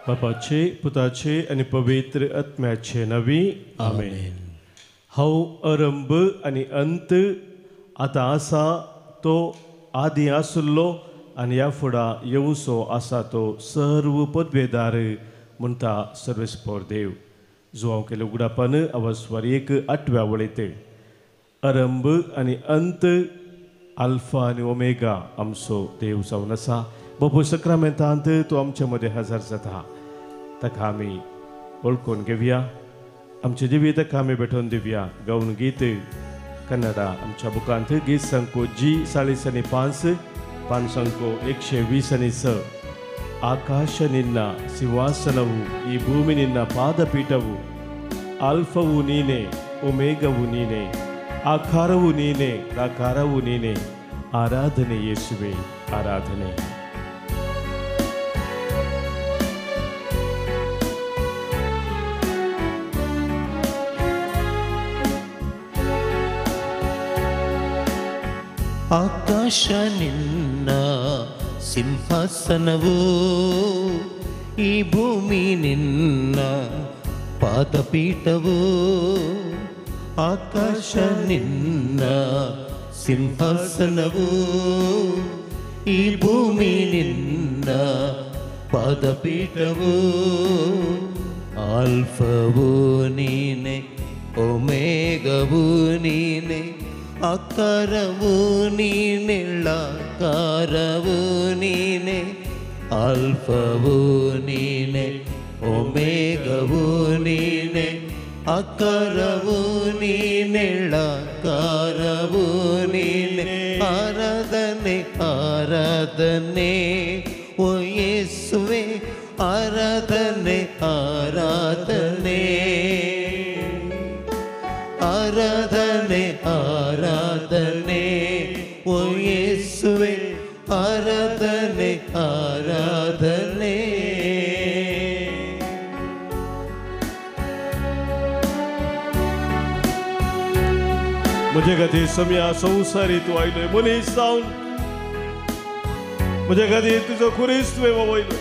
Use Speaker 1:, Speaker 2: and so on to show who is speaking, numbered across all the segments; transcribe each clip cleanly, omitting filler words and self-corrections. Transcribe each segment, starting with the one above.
Speaker 1: बापाचे पुताचे आणि पवित्र आत्म्याचे नावी आमेन. हांव आरंभ आनी अंत आतां आसा तो आदी आसुल्लो आनी ह्या फुडां येवचो आसा तो सर्व पदवेदार म्हणटा सर्वेस्पर देव. जो हांव केले उगडापान अवस्वर 8व्या वळेत आरंभ आनी अंत अल्फा आनी ओमेगा आमचो देव जावन आसा. बापू सक्रामेंतांत तो आमचे मदें हजर जाता. ताका आमी वळखून घेवया. आमचे जिवी ताका आमी भेटोवन दिवया. गावन गीत कन्नडा आमच्या बुकांत गीत संको G45 पान संको 126 ಆಕಾಶ ನಿನ್ನ ಸಿಂಹಾಸನವು ಈ ಭೂಮಿ ನಿನ್ನ ಪಾದಪೀಠವು ಆಲ್ಫವು ನೀನೆ ಒಮೇಗವು ನೀನೆ ಆಕಾರವು ನೀನೆ ಪ್ರಾಕಾರವು ನೀನೆ ಆರಾಧನೆ ಯೇಸುವೆ ಆರಾಧನೆ.
Speaker 2: ಆಕಾಶ ನಿನ್ನ ಸಿಂಹಾಸನವು ಈ ಭೂಮಿ ನಿನ್ನ ಪಾದಪೀಠವು ಆಕಾಶ ನಿನ್ನ ಸಿಂಹಾಸನವು ಈ ಭೂಮಿ ನಿನ್ನ ಪಾದಪೀಠವು ಆಲ್ಫವು ನೀನೆ ಒಮೇಗವು ನೀನೆ ಆಕಾರವು ನೀನೆ ಳಕಾರವು ನೀನೆ ಆಲ್ಫವು ನೀನೆ ಒಮೇಗವು ನೀನೆ ಆಕಾರವು ನೀನೆ ಳಕಾರವು ನೀನೆ ಆರಾಧನೆ ಆರಾಧನೆ ಓ ಯೇಸುವೆ ಆರಾಧನೆ ಆರಾಧನೆ ಆರಾಧನೆ ಆರಾಧನೆ ಓ ಯೇಸುವೆ ಆರಾಧನೆ ಆರಾಧನೆ.
Speaker 1: म्हजे खातीर सम्या संवसारी तूं आयलोय मनीस जावन म्हजे खातीर तुजो खुरीस तुवें वयलो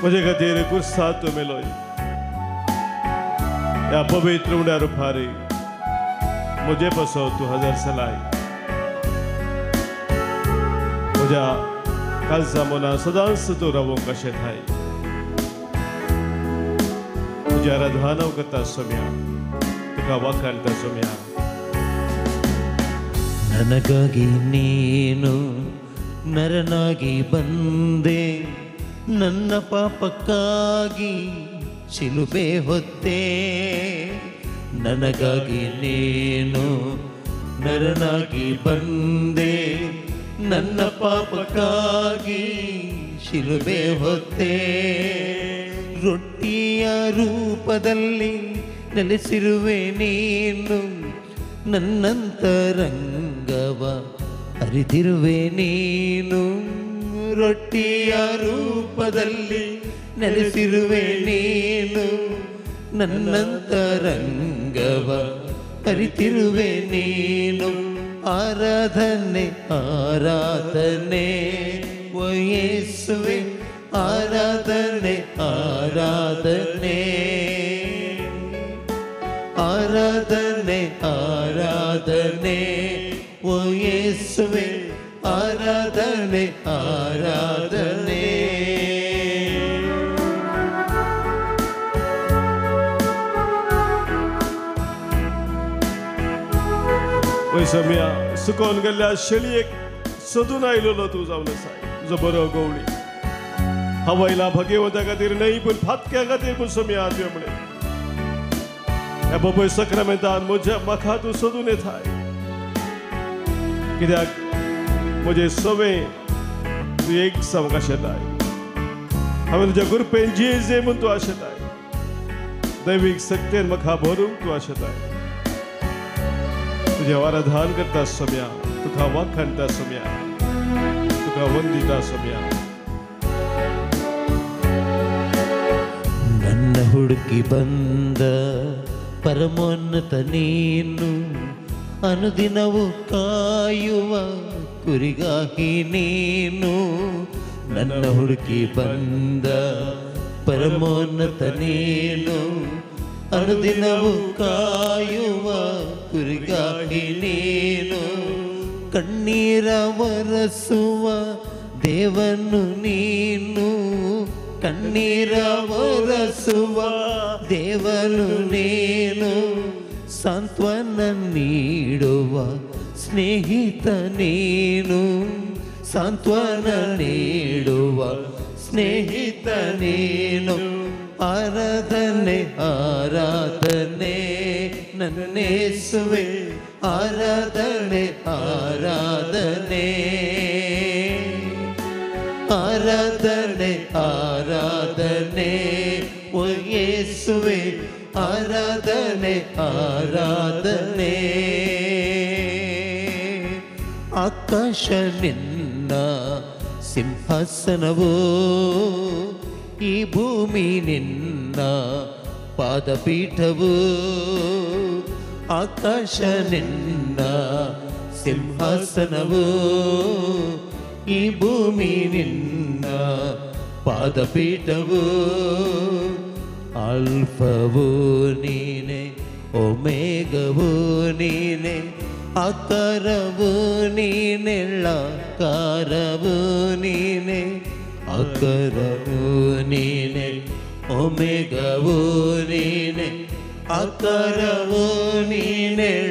Speaker 1: म्हजे खातीर कुर्सांत तूं मेलोय. ह्या पवित्र उड्या रुपार म्हजे पासो तूं हजर जालाय. म्हज्या काळजा मना सदांच तूं रावूंक कशें थाय. तुज्या आराधना हांव करता सम्या तुका वाखाणटा सम्या.
Speaker 2: ನನಗಾಗಿ ನೀನು ನರನಾಗಿ ಬಂದೆ ನನ್ನ ಪಾಪಕ್ಕಾಗಿ ಶಿಲುಬೆ ಹೊತ್ತೆ. ನನಗಾಗಿ ನೀನು ನರನಾಗಿ ಬಂದೆ ನನ್ನ ಪಾಪಕ್ಕಾಗಿ ಶಿಲುಬೆ ಹೊತ್ತೆ. ರೊಟ್ಟಿಯ ರೂಪದಲ್ಲಿ ನೆಲೆಸಿರುವೆ ನೀನು ನನ್ನಂತರಂಗವ ಅರಿತಿರುವೆ ನೀನು. ರೊಟ್ಟಿಯ ರೂಪದಲ್ಲಿ ನೆಲೆಸಿರುವೆ ನೀನು ನನ್ನಂತರಂಗವ ಅರಿತಿರುವೆ ನೀನು. ಆರಾಧನೆ ಆರಾಧನೆ ಓ ಯೇಸುವೆ ಆರಾಧನೆ ಆರಾಧನೆ ಆರಾಧನೆ ಆರಾಧನೆ ಓ ಯೇಸುವೆ ಆರಾಧನೆ ಆರಾಧನೆ.
Speaker 1: वय सम्या सुकोवन गेल्ल्या शेळयेक सोदून आयलोलो तूं जावन आसा. तुजो बरो गवळी हवयला भगवंता खातीर न्हय पूण फातक्या खातीर पूण सम्या तुवें म्हणे ह्या बाबा सक्रामेंतान म्हज्या म्हाका तूं सोदून येताय. कित्याक म्हजे सवे तूं एक सामको आशेताय. हांवें तुज्या गुरपेन जे म्हूण तूं आशेताय. दैवीक सक्तेन म्हाका भरूंक तूं आशेताय. तुझे आराधन करता सम्या तुका वाखाणटा सम्या तुका वंदिता सम्या.
Speaker 2: ನನ್ನ ಹುಡುಕಿ ಬಂದ ಪರಮೋನ್ನತ ನೀನು ಅನುದಿನವೂ ಕಾಯುವ ಕುರಿಗಾಗಿ ನೀನು. ನನ್ನ ಹುಡುಕಿ ಬಂದ ಪರಮೋನ್ನತ ನೀನು ಅನುದಿನವೂ ಕಾಯುವ ಕುರಿಗಾಗಿ ನೀನು ಕಣ್ಣೀರ ಒರೆಸುವ ದೇವನು ನೀನು ಕಣ್ಣೀರ ಒರೆಸುವ ದೇವನು ನೀನು ಸಾಂತ್ವನ ನೀಡುವ ಸ್ನೇಹಿತ ನೀನು ಸಾಂತ್ವನ ನೀಡುವ ಸ್ನೇಹಿತ ನೀನು ಆರಾಧನೆ ಆರಾಧನೆ ನನ್ನೇಸುವೆ ಆರಾಧನೆ ಆರಾಧನೆ ಆರಾಧನೆ ಆರಾಧನೆ ಓ ಯೇಸುವೆ ಆರಾಧನೆ ಆರಾಧನೆ ಆಕಾಶ ನಿನ್ನ ಸಿಂಹಾಸನವೋ ಈ ಭೂಮಿ ನಿನ್ನ ಪಾದಪೀಠವು ಆಕಾಶ ನಿನ್ನ ಸಿಂಹಾಸನವು ಈ ಭೂಮಿ ನಿನ್ನ ಪಾದಪೀಠವು ಆಲ್ಫವು ನೀನೆ ಒಮೇಗವು ನೀನೆ ಆಕಾರವು ನೀನೆಳ್ಳಾಕಾರವು ನೀನೆ ಆಕಾರವು ನೀನೆ ಒಮೇಗವು ನೀನೆ ಆಕಾರವು ನೀನೆಳ್ಳಾಕಾರವು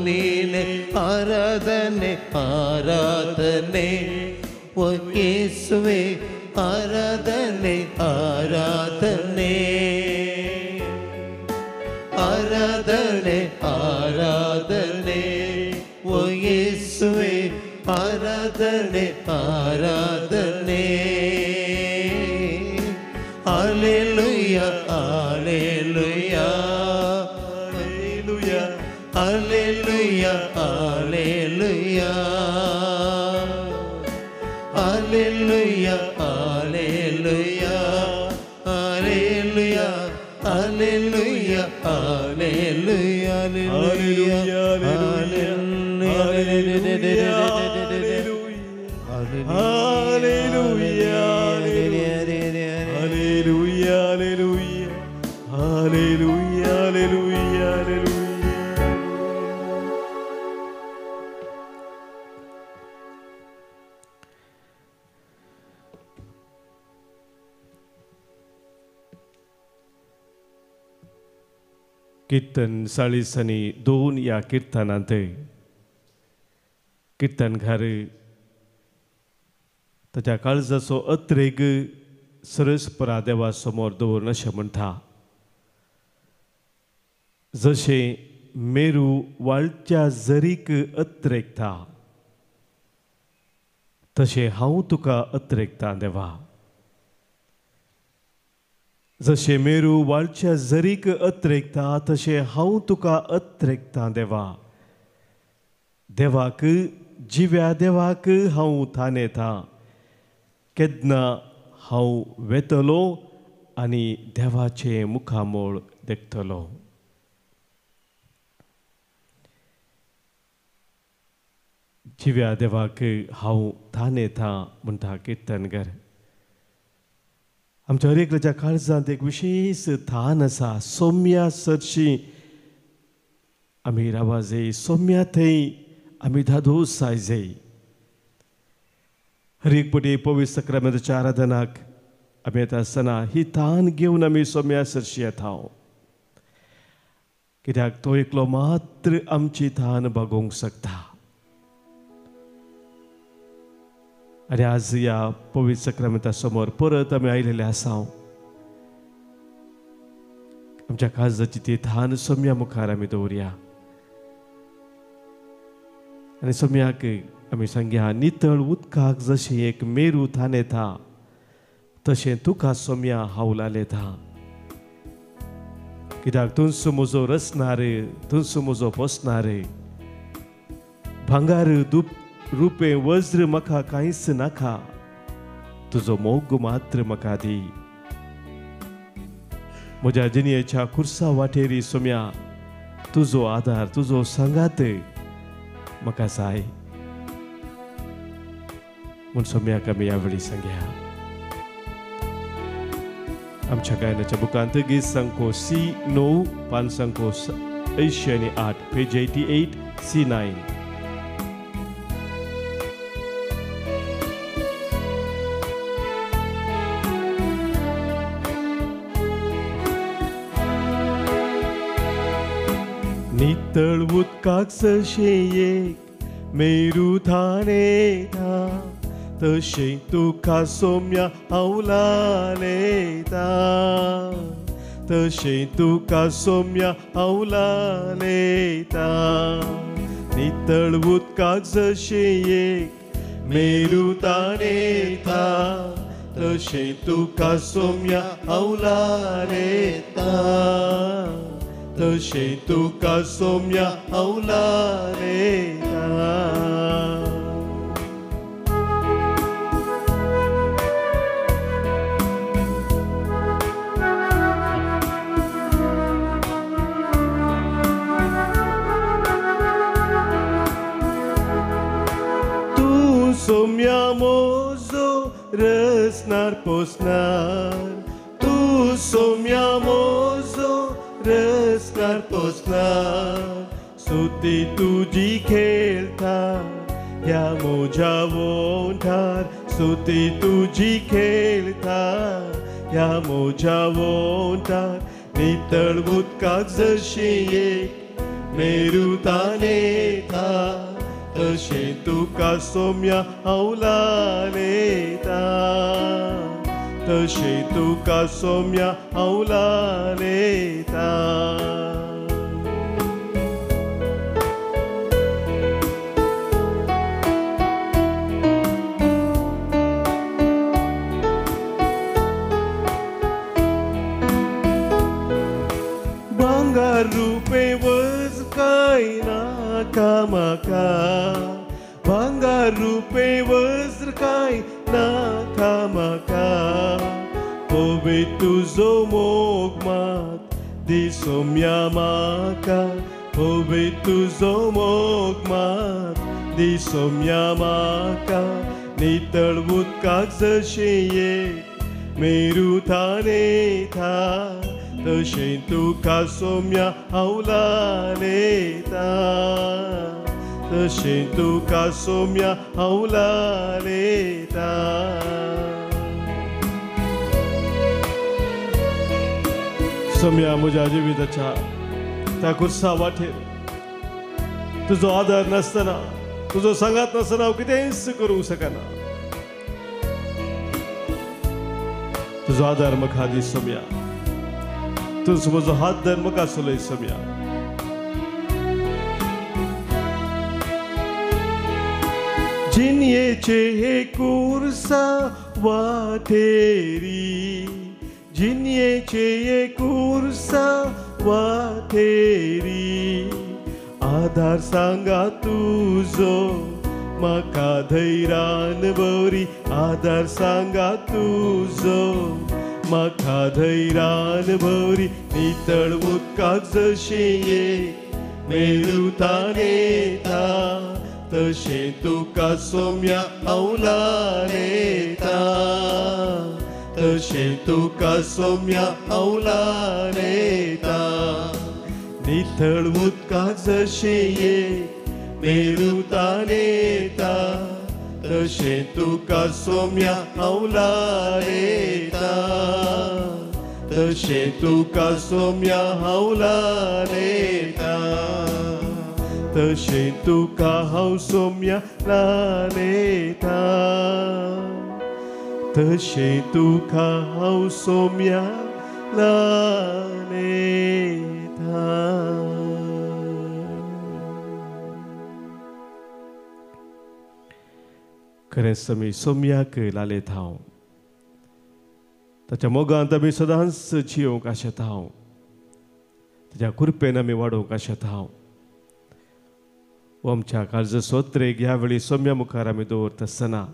Speaker 2: ನೀನೆ ಆರಾಧನೆ ಆರಾಧನೆ ಓ ಯೇಸುವೆ ಆರಾಧನೆ ಆರಾಧನೆ ಆರಾಧನೆ ಆರಾಧನೆ ಓ ಯೇಸುವೆ ಆರಾಧನೆ ಆರಾಧನೆ ಹಲ್ಲೆಲೂಯ ಹಲ್ಲೆಲೂಯ ಹಲ್ಲೆಲೂಯ ಹಲ್ಲೆಲೂಯ ಹಲ್ಲೆಲೂಯ ಹಲ್ಲೆಲೂಯ ಹಲ್ಲೆಲೂಯ ಹಲ್ಲೆಲೂಯ ಹಲ್ಲೆಲೂಯ
Speaker 1: कीर्तन 42 या कीर्तनांत कीर्तनकार ताच्या काळजाचो अत्रेग सरस्परा देवा समोर दवरून अशें म्हणटा जशें मेरू वाळच्या झरीक अत्रेगता तशें हांव तुका अत्रेगता देवा जशें मेरू वाळच्या झरीक अत्रेगता तशें हांव तुका अत्रेगता देवा देवाक जिव्या देवाक हांव थानेता केदना हांव वेतलो आनी देवाचे मुखामोळ देखतलो जिव्या देवाक हांव थानेता म्हणटा कीर्तनकार आमच्या हर एकल्याच्या काळजांत एक विशेष थान आसा सौम्या सरशी आमी रावा जाय सौम्या थंय आमी धादोस जाय जाय हर एक पटी पवित्र सक्रामेंताच्या आराधनाक आमी येता आसतना ही थान घेवन आमी सौम्या सरशी येता कित्याक तो एकलो मात्र आमची थान भागोवंक शकता आनी आज ह्या पवित्र सक्रामेंता समोर परत आमी आयलेले आसा आमच्या काळजाची ती थान सौम्या मुखार आमी दवरया आनी सौम्याक आमी सांगया नितळ उदकाक जशें एक मेरू थानेता तशें तुका सौम्या हांव लायता कित्याक तुजो म्हजो रचणार तुजो म्हजो पोसणार भांगार रुपे वज्र म्हाका कांयच नाका तुजो मोग मात्र म्हाका दी म्हज्या जिणेच्या खुर्सा वाटेरी सौम्या तुजो आदार तुजो सांगात म्हाका जाय म्हूण सौम्याक आमी ह्या वेळी सांगया आमच्या गायनाच्या बुकांत गीत संख्या C9 पान संख्या 88 पेज 88 C9. नितळ उदकाक जशे एक मेरू थाने था तशे तुका सोम्या आवलालेता तशे तुका सोम्या आवलालेता नितळ उदकाक जशे एक मेरू थाने था तशे तुका सोम्या आवलालेता तशे तुका सोम्या आवलालेता. तू सोम्या मोजो रसनार पोसनार तू सोम्या मोजो रसनार पोसनार सुती तुजी खेळता ह्या मोज्या वोंठार सुती तुजी खेळता ह्या मोज्या वोंठार नितळ उदकाक जशी एक मेरू तानेता तशे तुका सोम्या आवलालेता तशे तुका सोम्या आवलालेता. भांगार रुपे वज काय नाका म्हाका भांगार रुपे वज्र काय नाका म्हाका पोवे तुजो मोग मात दी सोम्या म्हाका पोवे तुजो मोग मात दी सोम्या म्हाका नितळ उदकाक जशे एक मेरू थानेता तशे तुका सोम्या आवलालेता तशे तुका सोम्या आवलालेता. सोम्या म्हज्या जिविताच्या त्या खुर्सा वाटेर तुजो आदर नासतना तुजो सांगात नासतना हांव कितेंच करूंक शकना. तुजो आदार म्हाका दी सोम्या तुजो म्हजो हात धर म्हाका चलय सोम्या. जिन्येचे हे कुर्सा वाटेरी जिन्येचे हे कुर्सा वाटेरी आधार सांगा तुजो म्हाका धैर्यान बरी आधार सांगा तुजो म्हाका धैर्यान बरी नितळ उदकाक जशे एक मेरू थानेता तशे तुका सोम्या आवलालेता तशे तुका सोम्या आवलालेता नितळ उदकाक जशे एक मेरू थानेता तशे तुका सोम्या आवलालेता तशे तुका सोम्या आवलालेता तशे तुका हांव सोम्या लालेता तशे तुका हांव सोम्या लालेता. खरेंच आमी सोम्याक लालेत हांव ताच्या मोगांत आमी सदांच जियोंक आशेता हांव ताच्या कृपेन आमी वाडोवंक आशेता हांव. आमच्या काळज सोत्रेक ह्या वेळी सोम्या मुखार आमी दवरता आसतना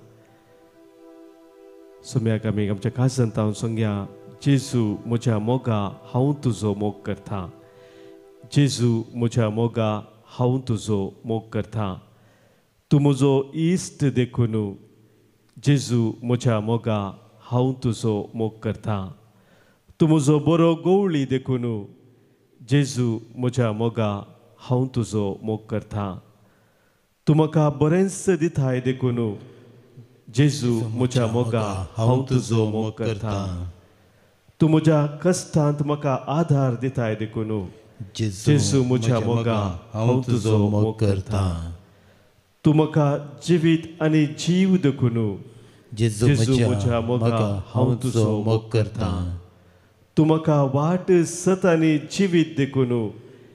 Speaker 1: सोम्याक आमी आमच्या काळजांत हांव सांगया जेजू म्हज्या मोगा हांव तुजो मोग करता जेजू म्हज्या मोगा हांव तुजो मोग करता तूं म्हजो इश्ट देखून जेजू म्हज्या मोगा हांव तुजो मोग करता तूं म्हजो बरो गवळी देखून जेजू म्हज्या मोगा हांव तुजो मोग करता. तूं म्हाका बरेंच दिताय देखून जेजू म्हज्या मोगा हांव तुजो मोग करता. तूं म्हज्या कश्टांत म्हाका आधार दिताय देखून जेजू म्हज्या मोगा हांव तुजो मोग करता. तूं म्हाका जिवीत आनी जीव देखून
Speaker 2: जेजू
Speaker 1: म्हज्या मोगा हांव तुजो मोग करता. तूं म्हाका वाट सत आनी जिवीत देखून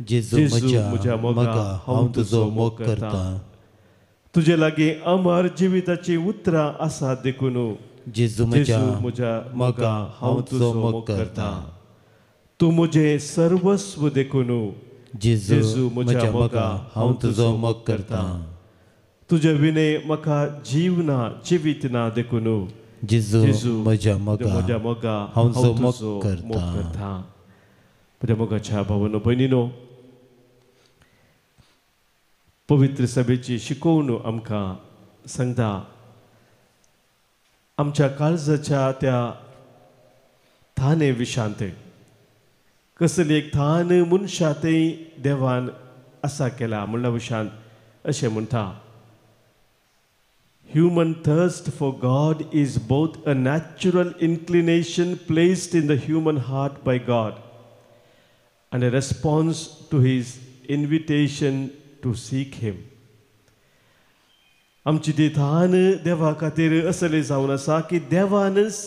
Speaker 2: जेजू म्हज्या मोगा हांव तुजो मोग करता.
Speaker 1: तुजे लागीं अमर जिविताची उतरां आसात देखून
Speaker 2: जेजू
Speaker 1: म्हज्या मोगा हांव तुजो मोग करता. तूं म्हजें सर्वस्व देखून जेजू म्हज्या मोगा हांव तुजो मोग करता. तुजे विने म्हाका जीव ना जिवीत ना देखून
Speaker 2: जेजू म्हज्या
Speaker 1: मोगा
Speaker 2: हांव तुजो
Speaker 1: मोग
Speaker 2: मोग करता.
Speaker 1: करता. म्हज्या मोगाच्या भावांनो भयणीनो, पवित्र सभेची शिकवण आमकां सांगता आमच्या काळजाच्या त्या थाने विशांत कसली एक थान मनशांतय देवान आसा केला म्हणल्या विशांत अशें म्हणटा. Human thirst for God is both a natural inclination placed in the human heart by God and a response to His invitation to seek Him. आमची ती थान देवा खातीर असली जावन आसा की देवानच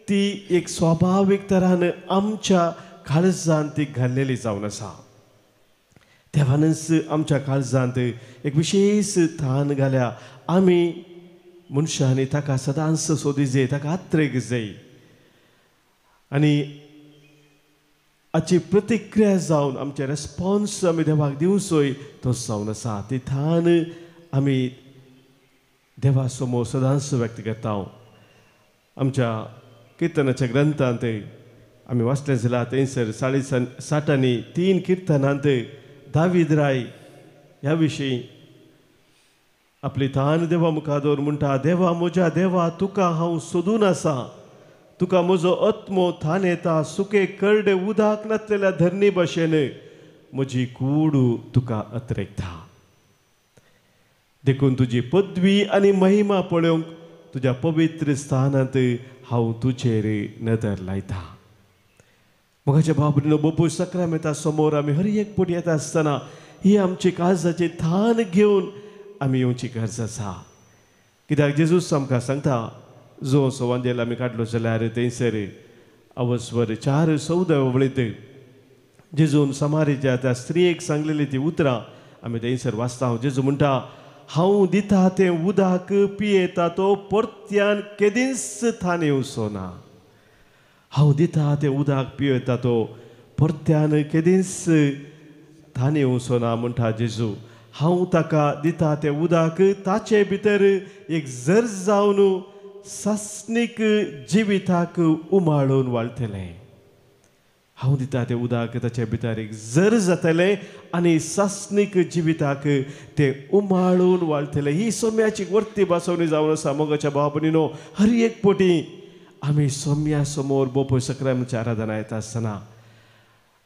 Speaker 1: ती एक स्वाभावीक तरान आमच्या काळजांत ती घाल्लेली जावन आसा. देवानच आमच्या काळजांत एक विशेष थान घाल्या. आमी मनशांनी ताका सदांच सोदी जाय, ताका आत्रेक जाय आनी हाची प्रतिक्रिया जावन आमचे रेस्पॉन्स आमी देवाक दिवचोय तो जावन आसा. ती थान आमी देवा समोर सदांच व्यक्त करता. आमच्या किर्तनाच्या ग्रंथांत आमी वाचलें जाल्यार थंयसर 60 किर्तनांत दावीद राय ह्या विशीं आपली थान देवा मुखार दवरून म्हणटा, देवा म्हज्या देवा तुका हांव सोदून आसा. तुका म्हजो आत्मो थान येता. सुके करडे उदक नासलेल्या धरणी भाशेन म्हजी कूड तुका अत्रेकता. देखून तुजी पदवी आनी महिमा पळोवंक तुज्या पवित्र स्थानांत हांव तुजेर नदर लायता. मोगाच्या बाबडीनो बापूय सक्रामेता समोर आमी हर एक पटी येता आसतना ही आमची काळजाची थान घेवन आमी येवची गरज आसा. कित्याक जेजूस आमकां सांगता, जो संवादेल आमी काडलो जाल्यार थंयसर अवस्वर 4:14 वळीत जेजून समारीच्या त्या स्त्रियेक सांगलेली ती उतरां आमी थंयसर वाचता. जेजू म्हणटा, हांव दिता तें उदक पियेता तो परत्यान केदींच थान येवचो ना. हांव दिता तें उदक पियेता तो परत्यान केदींच थान येवचो ना म्हणटा जेजू. हांव ताका दिता तें उदक ताचे भितर एक झर जावन सासणीक जिविताक उमाळून वाळटलें. हांव दिता तें उदक ताचे भितर एक झर जातलें आनी सासणीक जिविताक तें उमाळून वाळटलें. ही सोम्याची वर्ती बासवणी जावन आसा. मोगाच्या भाव भयणीनो, हर एक पटी आमी सोम्या समोर बोपय सक्रामेची आराधना येता आसतना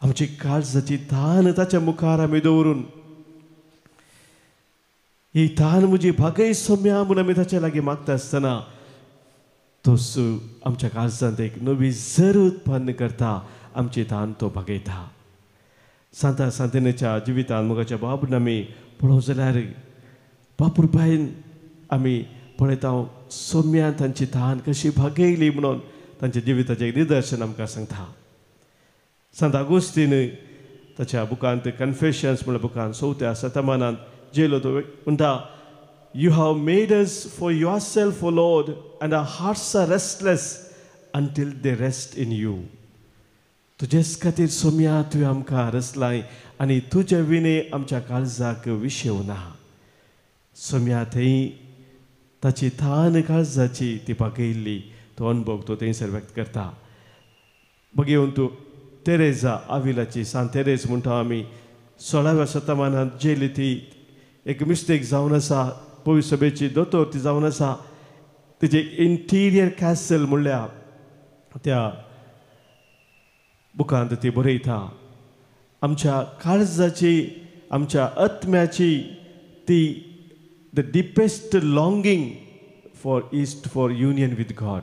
Speaker 1: आमची काळजाची थान ताच्या मुखार आमी दवरून ही थान म्हजी भागय सोम्या म्हणून आमी ताचे लागीं मागता आसतना तोच आमच्या काळजांत एक नवी झर उत्पन्न करता. आमची थान तो भागयता. सांता सांतिनेच्या जिवितांत मोगाच्या बाबून आमी पळोवंक जाल्यार बापूरबायन आमी पळयता सोम्यान तांची थान कशी भागयली म्हणून तांच्या जिविताचें एक निदर्शन आमकां सांगता. सांत आगोस्तीन ताच्या बुकांत कन्फेशन्स म्हणल्या बुकांत 4व्या शतमानांत जेलो तो म्हणटा, you have made us for yourself O Lord and our hearts are restless until they rest in you. तुजेच खातीर सोम्या तुवें आमकां रचलाय आनी तुजे विने आमच्या काळजाक विशेव ना. सोम्या थंय ताची थान काळजाची ती भागयल्ली तो अनुभव तो थंयसर व्यक्त करता. बघेवन तूं तेरेजा आविलाची सांत तेरेज म्हणटा आमी 16व्या शतमानांत जेली ती एक मिस्टेक जावन आसा. पवित्र सभेची दोतोर ती जावन आसा. तिचे इंटिरियर कॅसल म्हणल्या त्या बुकांत ती बरयता आमच्या काळजाची आमच्या आत्म्याची ती the deepest longing for union with God.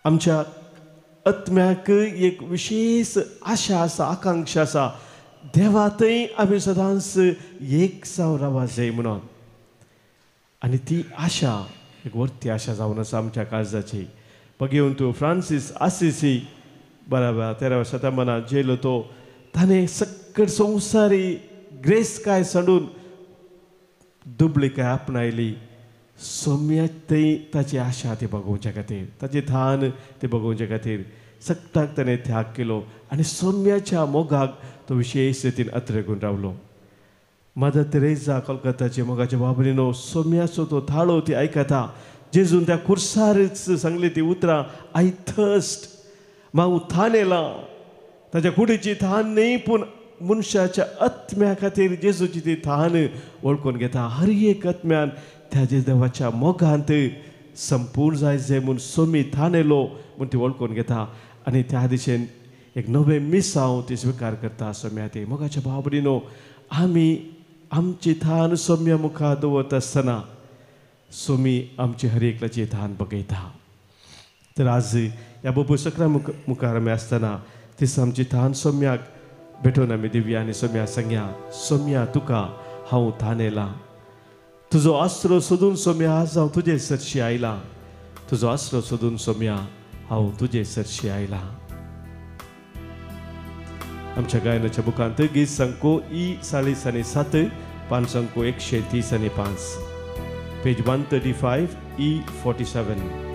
Speaker 1: आमच्या आत्म्याक एक विशेष आशा आसा आकांक्षा आसा देवातय आमी सदांच एक जावन रावूं जाय म्हणून. आनी ती आशा एक वर्ती आशा जावन आसा आमच्या काळजाची. बघेवन तूं फ्रांसीस आसिसी 12-13 वर्सां मना जेलो तो ताणें सकट संवसारी ग्रेस काय सोडून दुबळी काय आपणायली. सौम्यतेय ताची आशा ती बघोवच्या खातीर ताची थान ती बघोवच्या खातीर सकटाक ताणें त्याग केलो आनी सौम्याच्या मोगाक तो विशेश रितीन अत्रेगून रावलो. मदर तेरेसा कोलकाताचे मोगाच्या बाबरीनो सौम्याचो तो थाळो ती आयकता. जेजून त्या खुर्सारच सांगली ती उतरां आय थर्स्ट हांव थानेला. ताच्या कुडीची थान न्ही पूण मनशाच्या आत्म्या खातीर जेजूची ती थान वळखून घेता. हर एक आत्म्यान त्याच्या देवाच्या मोगांत संपूर्ण जाय जे म्हूण सोमी थानेलो म्हूण ती वळखून घेता आनी त्या दिशेन एक नवे मिसांव ती स्विकार करता. सोम्या ती मोगाच्या बाबरीनो आमी आमची थान सोम्या मुखार दवरता आसतना सोमी आमची हर एकल्याची थान बगयता. तर आज ह्या बाबू सकरा मुखार आमी आसतना तीस आमची थान सोम्याक भेटून आमी दिवया आनी सोम्या सांगया सोम्या तुका हांव थानेला. तुजो आसरो सोदून सोम्या आज हांव तुजे सरशी आयला. तुजो आसरो सोदून सोम्या हांव तुजे सरशी आयला. आमच्या गायनाच्या बुकांत गीत संको ई 47 पान संको 135 पेज 135 ई 47.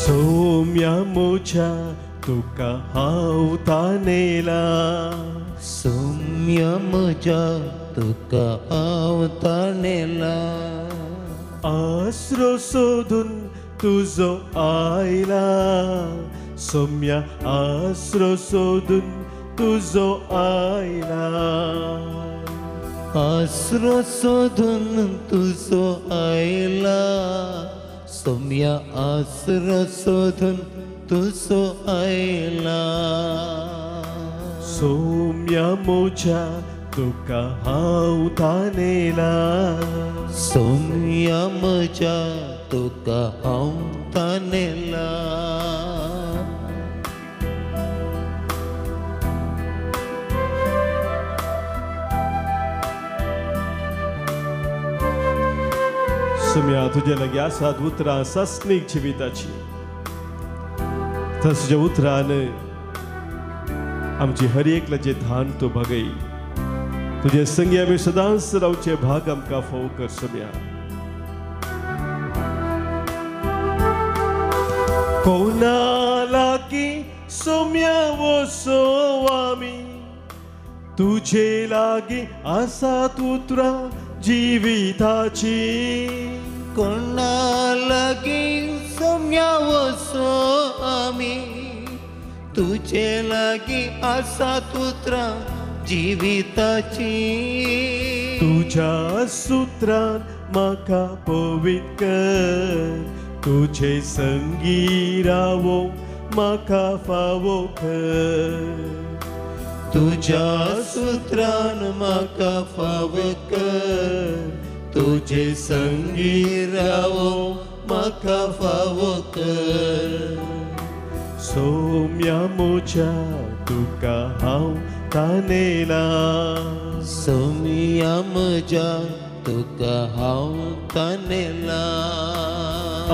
Speaker 1: सोम्या मोच्या तुका हांव थानेला.
Speaker 2: सौम्य म्हज्या तुका हांव थानेला.
Speaker 1: आसरो सोदून तुजो आयला. सोम्या आसरो सोदून तुजो आयला.
Speaker 2: आसरो सोदून तुजो आयला. सौम्या आसरो सोदून तुजो आयला.
Speaker 1: सोम्या मोच्या तुका हांव थानेला.
Speaker 2: सौम्या म्हज्या तुका हांव थानेला.
Speaker 1: सोम्या तुजे लागीं आसात उतरां सस्नीक जिविताची. तुज्या उतरान आमची हर एकल्याची धान तूं बगय. तुजे संगी आमी सदांच रावचे भाग आमकां फोव कर सोम्या. कोणा लागीं सोम्या वचो आमी तुजे लागीं आसात उतरां जिविताची.
Speaker 2: कोणा लागीं सौम्या वचो आमी तुजे लागीं आसात उतरां जिविताची.
Speaker 1: तुझ्या सुत्रान म्हाका पवित्र कर. तुझे संगी रावो म्हाका फावो कर.
Speaker 2: तुझ्या सुत्रान म्हाका फाव कर. तुझे संगी रावो म्हाका फाव कर.
Speaker 1: सोम्या मोच्या तुका हांव थानेला.
Speaker 2: सोम्या म्हज्या तुका हांव थानेला.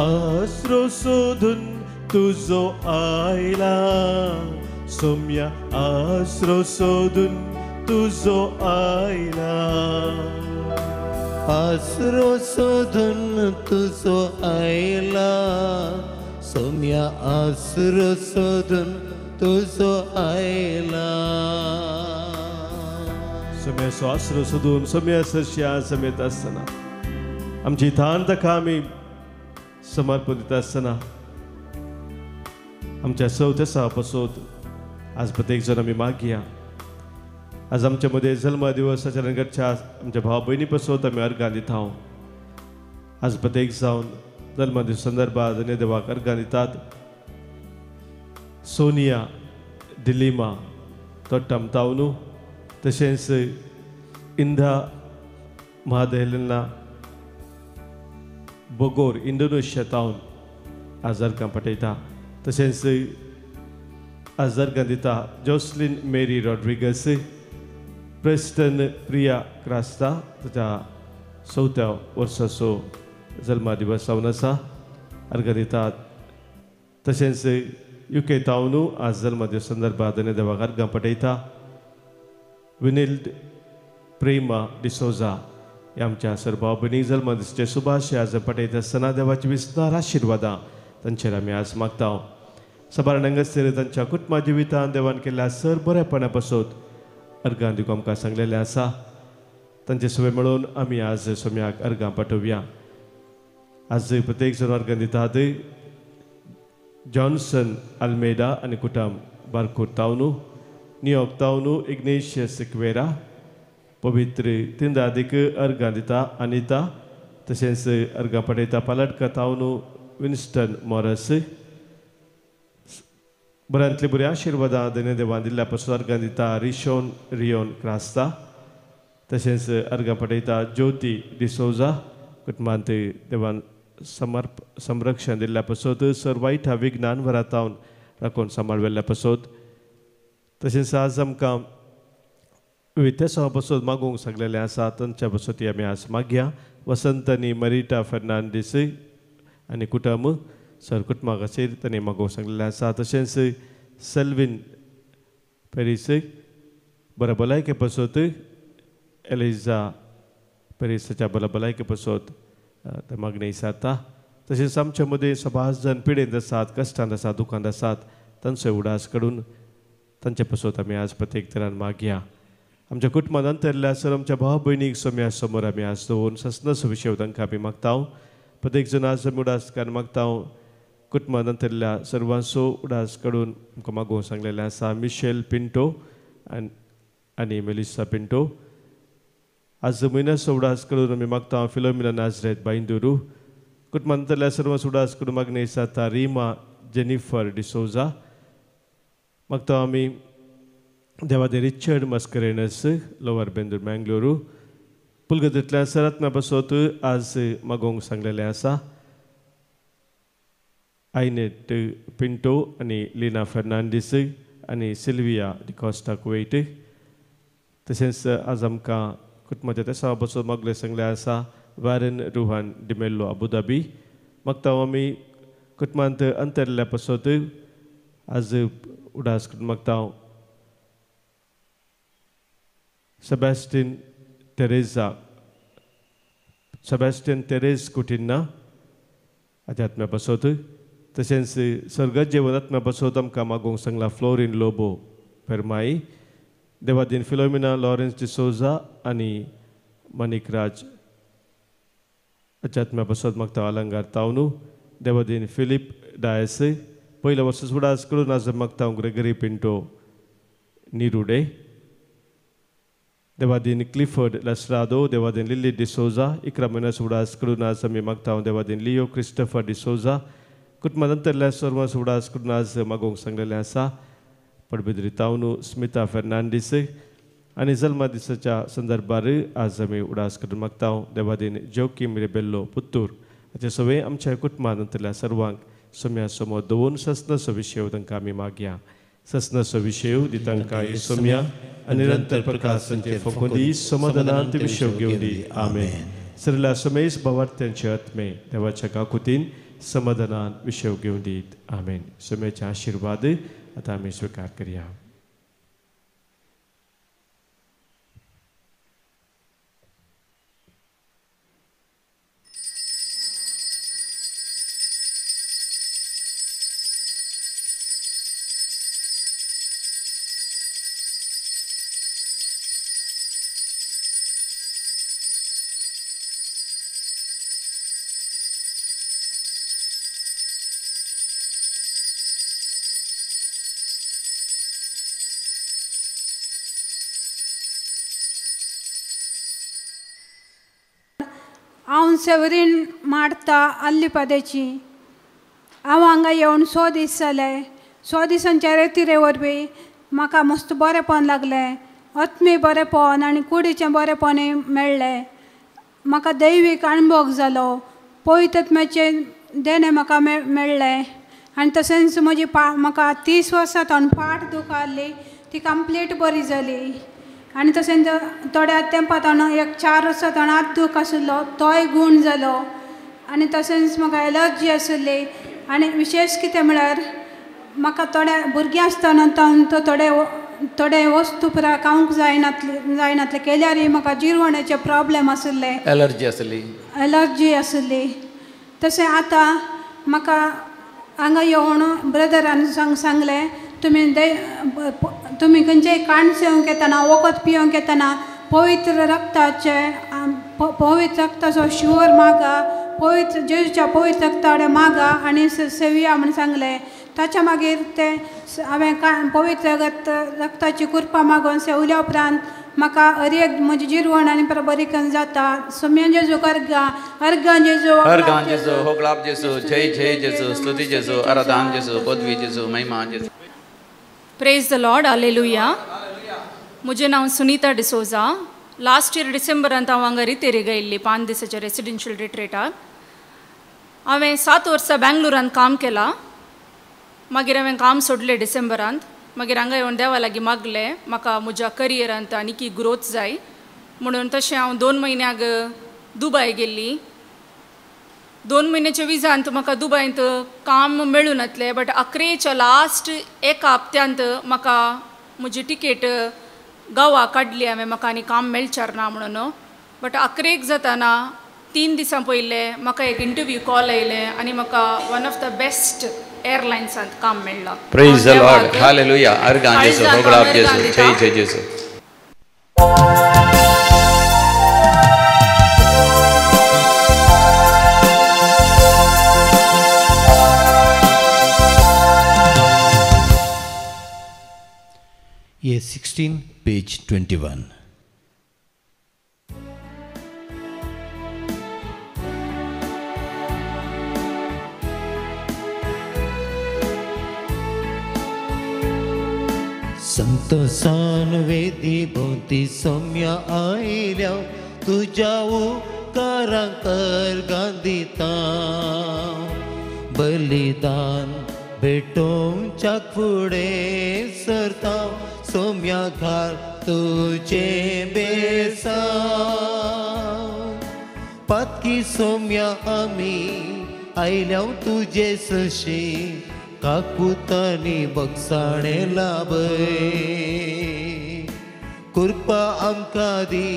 Speaker 1: आसरो सोदून तुजो आयला. सोम्या आसरो सोदून तुजो आयला.
Speaker 2: आसरो सोदून तुजो आयला. सोम्या आसरो सोदून तुजो आयला.
Speaker 1: सोम्याचो आसरो सोदून सोम्या सरश्या समेत आसतना आमची थान ताका आमी समर्पण दिता आसतना आमच्या चवथ्या पासत आज प्रत्येक जण आमी मागया आज आमच्यामध्ये जन्म दिवसाच्या रंगाच्या आमच्या भावा बहिणी पासत आम्ही अर्घां दिता हांव आज प्रत्येक जावन जल्म दिवस संदर्भात आनी देवाक अर्घां दितात सोनिया दिलीमा तोट्टम तावनू तशेंच इंदा महादेलना बोगोर इंडोनेशिया तावन आज अर्घां पठयता तशेंच आज अर्घां दिता जोसलिन मेरी रॉड्रिगस प्रेस्टन प्रिया क्रास्ता ताच्या 4थ्या वर्साचो जल्मा दिवस जावन आसा अर्घां दितात तशेंच UK तावनू आज जल्म दिवस संदर्भात आनी देवाक अर्घां पठयता विनिल्ड प्रेमा डिसोजा ह्या आमच्या सर्व भयणीक जल्म दिसाचे सुभाश आज पठयता आसतना देवाची विस्तार आशिर्वादां तांचेर आमी आज मागता सबारणांगसर तांच्या कुटुंबा जिवितांत देवान केल्ल्या सर बरेपणा पासत अर्घां दिवंक आमकां सांगलेलें आसा तांचे सगळे मेळून आमी आज सोम्याक अर्घां पाठोवया आज प्रत्येक जण अर्घां दितात जॉन्सन आल्मेडा आनी कुटुंब बारकूर तावनू न्यूयॉर्क तावनू इग्नेशियस सिक्वेरा पवित्र तिंदादीक अर्घां दिता अनिता तशेंच अर्घां पठयता पालटका तावनू विन्स्टन मॉरस बऱ्यांतली बरी आशिर्वादां देने देवान दिल्ल्या पासून अर्घां दिता रियोन क्रास्ता तशेंच अर्घां पठयता ज्योती डिसोजा कुटुंबांत देवान संरक्षण दिल्ल्या पासत सर वायट विज्ञान वरातावन राखून सांबाळवेल्ल्या पासत तशेंच आज आमकां वितेसा पासत मागूंक सांगलेलें आसा तांच्या पासत आमी आज मागया वसंत आनी मरिटा फर्नांडीस आनी कुटुंब सर कुटुंबा खातीर तांणी मागोवंक सांगलेलें आसा तशेंच सेल्विन पेरीस बरे भलायके पासत एलिझा पेरीसाच्या बरे भलायके पासत ते मागणी विचारता तशेंच आमचे मदीं सबास जण पिडेंत आसात कश्टांत आसात दुखांत आसात तांचो उडास काडून तांचे पासत आमी आज प्रत्येक तरान मागया आमच्या कुटुंबांत अंतरल्या सर आमच्या भाव भयणीक सोम्या समोर आमी आज दवरून सस्नस विशय तांकां आमी मागता प्रत्येक जण आज आमी उडास काड मागता कुटुंबांत अंतरल्या सर्वांचो उडास काडून आमकां मागोवंक सांगलेलें आसा मिशेल पिंटो आनी मेलिसा पिंटो आज म्हयन्याचो उडास काडून आमी मागता फिलोमिना नाझरेत बांदूरू कुटुंबांत अंतरल्या सर्वांचो उडास काडून मागणी जाता रिमा जेनिफर डिसोजा मागता आमी देवादे रिचर्ड मस्करेनस लोवर बेंदूर मँगलोरू पुलगतींतल्या सरात्म्या पासत आज मागोवंक सांगलेलें आसा आयनेट पिंटो आनी लिना फर्नांडीस आनी सिल्विया डिकॉस्टा कुवेट तशेंच आज आमकां कुटुंबाच्या त्या पासत मागले सांगलें आसा वारन रुहान डिमेल्लो अबुधाबी मागता आमी कुटुंबांत अंतरल्या पासत आज उडास करून मागता सेबॅस्टियन तेरेज कुटिन्ना हाच्या आत्म्या पासत तशेंच सर्गत जेवण आत्म्या पासत आमकां मागोवंक सांगला फ्लोरीन लोबो फेर्माई देवादीन फिलोमिना लॉरेन्स डिसोजा आनी मनीक राज हाच्या आत्म्या पासत मागता अलंगार तावनू देवादीन फिलीप डायस पयल्या वर्सा उडास करून आज मागता ग्रेगरी पिंटो निरुडे देवादीन क्लिफर्ड लस्रादो देवादीन लिली डिसोजा 11 म्हयन्याचो उडास करून आज आमी मागता देवादीन लिओ क्रिस्टोफर डिसोजा कुटुंबांत अंतरल्या सर्वांचो उडास करून आज मागोवंक सांगलेलें आसा पडबिद्री तावनू स्मिता फर्नांडीस आनी जल्मा दिसाच्या संदर्भार आज आमी उडास करून मागता देवादीन जोकीम रेबेल्लो पुत्तूर हाचे सगळे आमच्या कुटुंबांत अंतरल्या सर्वांक सोम्या समोर दवरून सस्नसो विशय तांकां आमी मागया सस्नसो विशय दितांकां सोम्या निरंतर प्रकाश संचे फकोदी समाधानांत विशय घेवन दी आमेन सरला समेस भावार्थ्यांचे आत्मे देवाच्या काकुतीन समाधानान विशय घेवन दीत आमेन सोम्याचे आशिर्वाद आतां आमी स्वीकार करया
Speaker 3: हांव सेवरीन मारता आल्लीपादेची. हांव हांगा येवन 6 दीस जाले. 6 दिसांच्या रेतीरे वरवीं म्हाका मस्त बरेंपण लागलें. आत्मी बरेंपण आनी कुडीचें बरेंपणूय मेळ्ळें. म्हाका दैवीक अणभव जालो. पवित्र आत्म्याचें देणें म्हाका मेळ्ळें. आनी तशेंच म्हजी म्हाका 30 वर्सां थंड फाट दुख आसली ती कंप्लीट बरी जाली. आनी तशेंच थोड्या तेंपात एक 4 वर्सां थंड हात दूख आशिल्लो तोय गूण जालो. आनी तशेंच म्हाका एलर्जी आशिल्ली. आनी विशेश कितें म्हळ्यार म्हाका थोड्या भुरगीं आसतना थोडे वस्तू पुरा खावंक जायनातले केल्यारय म्हाका जिरवण्याचे प्रॉब्लेम आशिल्ले. एलर्जी आशिल्ली. तशें आतां म्हाका हांगा येवन ब्रदरान सांगलें तुमी खंयचेय काण सेवंक येतना वखद पिवंक येतना पवित्र रक्ताचो शुवर मागा, जेजूच्या पवित्र रक्ता कडेन मागा आनी सेवया म्हण सांगलें. ताच्या मागीर ते हांवें पवित्र रक्ताची कृपा मागून सेवल्या उपरांत म्हाका हर एक म्हजी जिरवण आनी बरीकण जाता. सोम्यान जेजू अर्गां जेजू
Speaker 4: होगलाप जेजू, जय जय जेजू, स्तुती जेजू, आराधना जेजू, पदवी जेजू, महिमा जेजू.
Speaker 5: Praise the Lord, hallelujah. म्हजें नांव सुनीता डिसोजा. लास्ट इयर डिसेंबरांत हांव हांगा रितेरी गेल्ली 5 दिसाच्या रेसिडेन्शियल रिट्रीटाक. हांवें 7 वर्सां बेंगलोरांत काम केलां. मागीर हांवें काम सोडलें डिसेंबरांत. मागीर हांगा येवन देवा लागीं मागलें म्हाका म्हज्या करियरांत आनीक ग्रोथ जाय म्हणून. तशें हांव 2 म्हयन्याक दुबय गेल्ली. 2 म्हयन्याच्या विजांत म्हाका दुबयंत काम मेळूं नातलें. बट 11च्या लास्ट 1 हप्त्यांत म्हाका म्हजी टिकेट गांवा काडली हांवें. म्हाका आनी काम मेळचार ना म्हणून. बट 11 जाताना 3 दिसां पयले म्हाका एक इंटरव्यू कॉल आयलें आनी म्हाका वन ऑफ द बेस्ट एअरलायन्सांत काम मेळ्ळां.
Speaker 4: Praise the Lord, hallelujah. अर्गां जेजू, होगलाप जेजू, जय जय जेजू.
Speaker 2: Year 16, page 21. संतोषान वेदी भोवती सौम्या आयल्या तुझ्या उपकारांक अर्गां बलिदान भेटोवच्या फुडें सरता सौम्या घाल तुझे बेसा पातकी सौम्या आमी आयल्या तुझे सशी काकुतानी बगसाणे लाभय कृपा आमकां दी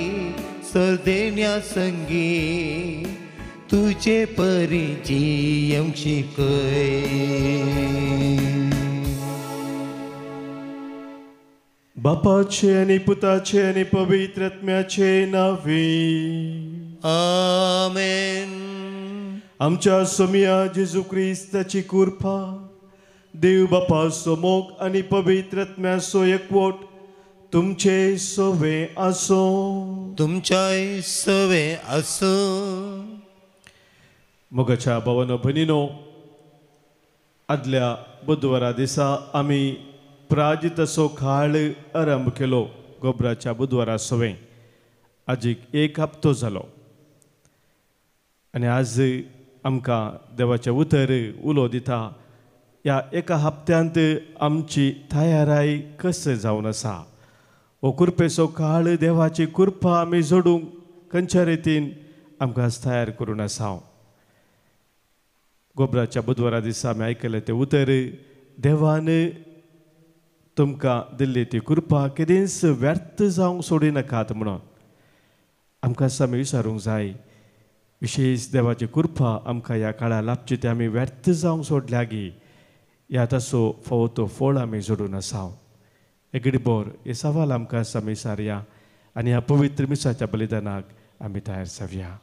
Speaker 2: सर्देन्या संगी तुझे परी जियंक शिकय.
Speaker 1: बापाचे आनी पुताचे आनी पवित्र आत्म्याचे नावे
Speaker 2: आमेन.
Speaker 1: आमच्या सोम्या जेजू क्रिस्ताची कृपा, देव बापाचो मोग आनी पवित्र आत्म्याचो एकवट तुमचे सवे आसो.
Speaker 2: तुमच्याय सवे आसो.
Speaker 1: मोगाच्या भावानो भयणीनो, आदल्या बुधवारा दिसा आमी प्राजिताचो काळ आरंभ केलो. गोब्राच्या बुधवारा सवें आजीक 1 हप्तो जालो आनी आज आमकां देवाचें उतर उलो दिता. ह्या 1 हप्त्यांत आमची तयाराय कशी जावन आसा. हो कृपेचो काळ देवाची कृपा आमी जोडूंक खंयच्या रितीन आमकां तयार करून आसा. गोब्राच्या बुधवारा दिसा आमी आयकलें तें उतर, देवान तुमकां दिल्ली ती कृपा केदींच व्यर्थ जावंक सोडिनाकात म्हणून. आमकां आमी विचारूंक जाय, विशेश देवाची कृपा आमकां ह्या काळार लाभची ते आमी व्यर्थ जावंक सोडल्या गी ह्या ताचो फोव तो फळ आमी जोडून आसा. एगडीबोर हे सवाल आमकां आमी विचारया आनी ह्या पवित्र मिसाच्या बलिदानाक आमी तयार जावया.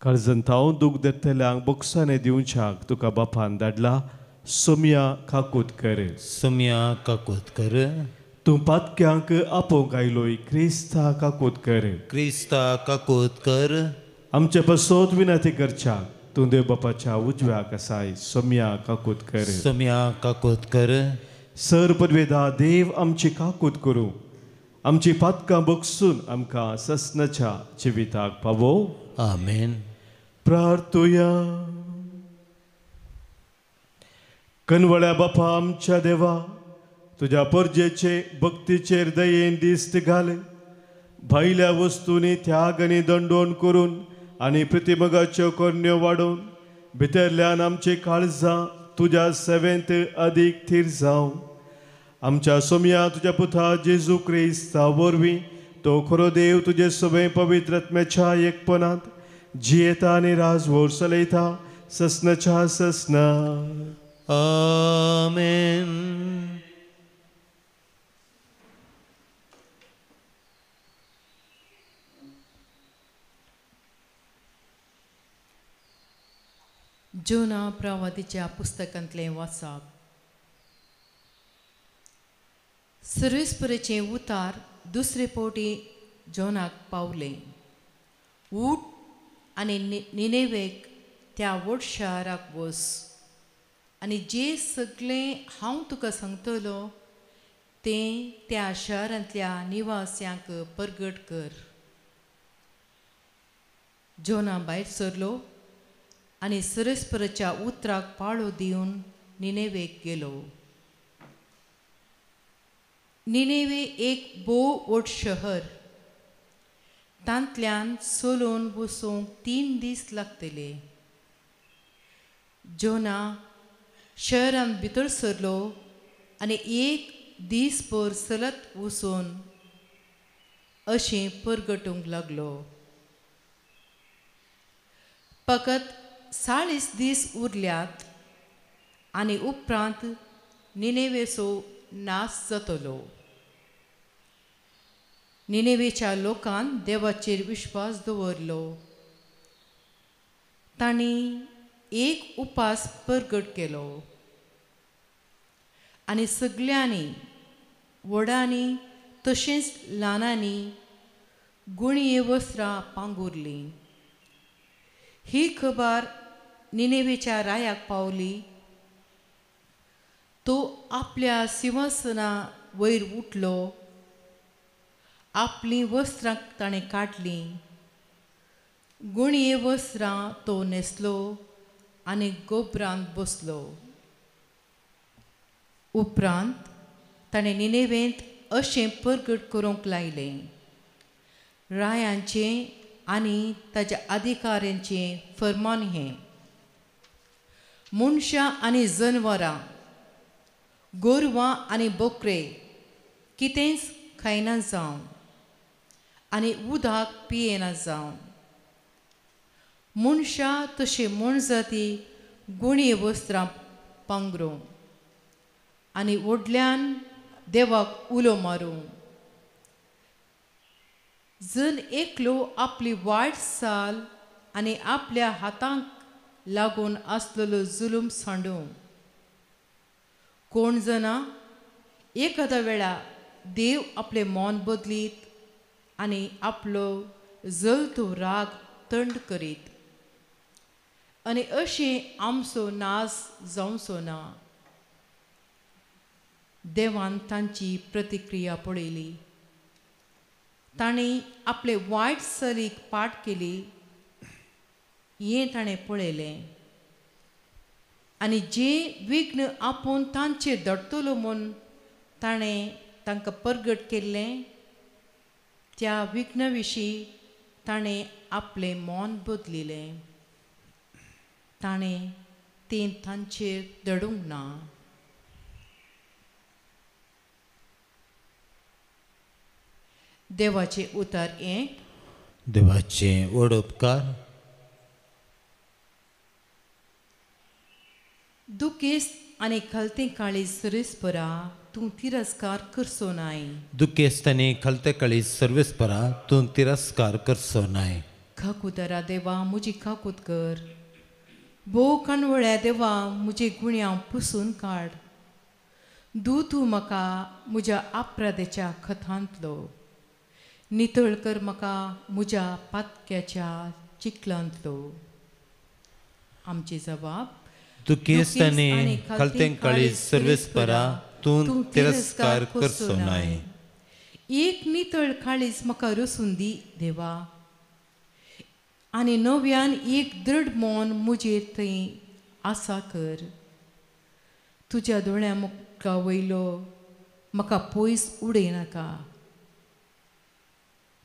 Speaker 1: काळजंत हांव दूख धरतल्यांक बोक्साने दिवच्याक तुका बापान धाडला सोम्या काकोतकर.
Speaker 2: सोम्या काकोतकर.
Speaker 1: तूं पातक्यांक आपोवंक आयलोय क्रिस्ता काकोतकर.
Speaker 2: क्रिस्ता काकोतकर.
Speaker 1: आमचे पासत विनंती करच्याक तूं देव बापाच्या उजव्याक आसाय सोम्या काकोतकर.
Speaker 2: सोम्या काकोतकर.
Speaker 1: सर पदवेदा देव आमची काकूत करूं आमची पातकां बगसून आमकां ससनाच्या जिविताक पावो.
Speaker 2: आमेन.
Speaker 1: प्रार्थुया. कनवळ्या बापा आमच्या देवा तुज्या परजेचे भक्तीचेर दयेन दिश्ट घाल. भायल्या वस्तूंनी त्याग आनी दंडोन करून आनी प्रतिमगाच्यो करण्यो वाडोवन भितरल्यान आमची काळजां तुज्या सेवेंत अदीक थीर जावं. आमच्या सोम्या तुज्या पुता जेजू क्रिस्ता वरवीं तो खरो देव तुजे सगळे पवित्र आत्म्याच्या एकपणांत जियेता आनी राजवट चलयता ससनाच्या ससना.
Speaker 2: आमेन.
Speaker 6: जोना प्रवादीच्या पुस्तकांतलें वाचप. सर्वेस्पराचें उतार दुसरे फावटी जोनाक पावलें. उठ आनी निनेवेक त्या व्हड शाराक वच आनी जें सगळें हांव तुका सांगतलो तें त्या शारांतल्या निवास्यांक परगट कर. जोना भायर सरलो आनी सर्वेस्पराच्या उतराक पाळो दिवन निनेवेक गेलो. निनेवे एक भोव व्हड शहर. तांतल्यान चलून वचूंक 3 दीस लागतले. जोना शहरान भितर सरलो आनी 1 दीसभर चलत वचून अशें परगटूंक लागलो. फकत 40 दीस उरल्यात आनी उपरांत निनेवेचो नाश जातलो. निनेवेच्या लोकान देवाचेर विश्वास दवरलो. तांणी एक उपास परगट केलो आनी सगळ्यांनी व्हडांनी तशेंच ल्हानांनी गुणये वस्त्रां पांगुरलीं. ही खबर निनेवेच्या रायाक पावली. तो आपल्या सिंहासना वयर उठलो. आपलीं वस्त्रां ताणें काडलीं. गुणये वस्त्रां तो न्हेसलो आनी गोबरांत बसलो. उपरांत ताणें निनेवेंत अशें परगट करूंक लायलें. रायांचें आनी ताच्या अधिकाऱ्यांचें फर्मान हें. मनशां आनी जनवरां गोरवां आनी बोकरे कितेंच खायना जावं आनी उदक पियेना जावं. मनशां तशे मनजाती गुणये वस्त्रां पांगरूं आनी व्हडल्यान देवाक उलो मारूं. जण एकलो आपली वायट साल आनी आपल्या हातांक लागून आसलेलो जुलूम सांडूं. कोण जाणां एखाद्या वेळा देव आपले मौन बदलीत आनी आपलो जळतो राग थंड करीत आनी अशें आमचो नाश जावचो ना. देवान तांची प्रतिक्रिया पळयली. ताणें आपले वायट चलीक पाट केली हें ताणें पळयलें आनी जें विघ्न आपूण तांचेर धडटलो म्हूण ताणें तांकां परगट केल्लें त्या विघ्ना विशीं ताणें आपलें मौन बदलिलें. ताणें तें तांचेर दडूंक ना. देवाचे उतार हें.
Speaker 2: देवाचे व्हड उपकार.
Speaker 6: दुखेस्त आनी खलतें काळी सर्वेस्परा तूं तिरस्कार करचो नाय.
Speaker 2: दुखेस्त आनी खलते काळी सर्वेस्परा तूं तिरस्कार करचो नाय.
Speaker 6: खाकूदरा देवा म्हजी खाकूत कर. भोव कणवळ्या देवा म्हजे गुण्यां पुसून काड. तूं म्हाका म्हज्या अपराधेच्या खतांतलो. नितळ कर म्हाका म्हज्या पातक्याच्या चिखलांतलो. आमचे जबाब.
Speaker 2: दुखेस्त आनी खलतें काळीज सर्वेस्परा तूं तिरस्कार करचो नाय.
Speaker 6: एक नितळ काळीज म्हाका रसून दी देवा, आनी नव्यान एक दृढ मोन म्हजेर थंय आसा कर. तुज्या दोळ्या मुखा वयलो म्हाका पयस उडयनाका.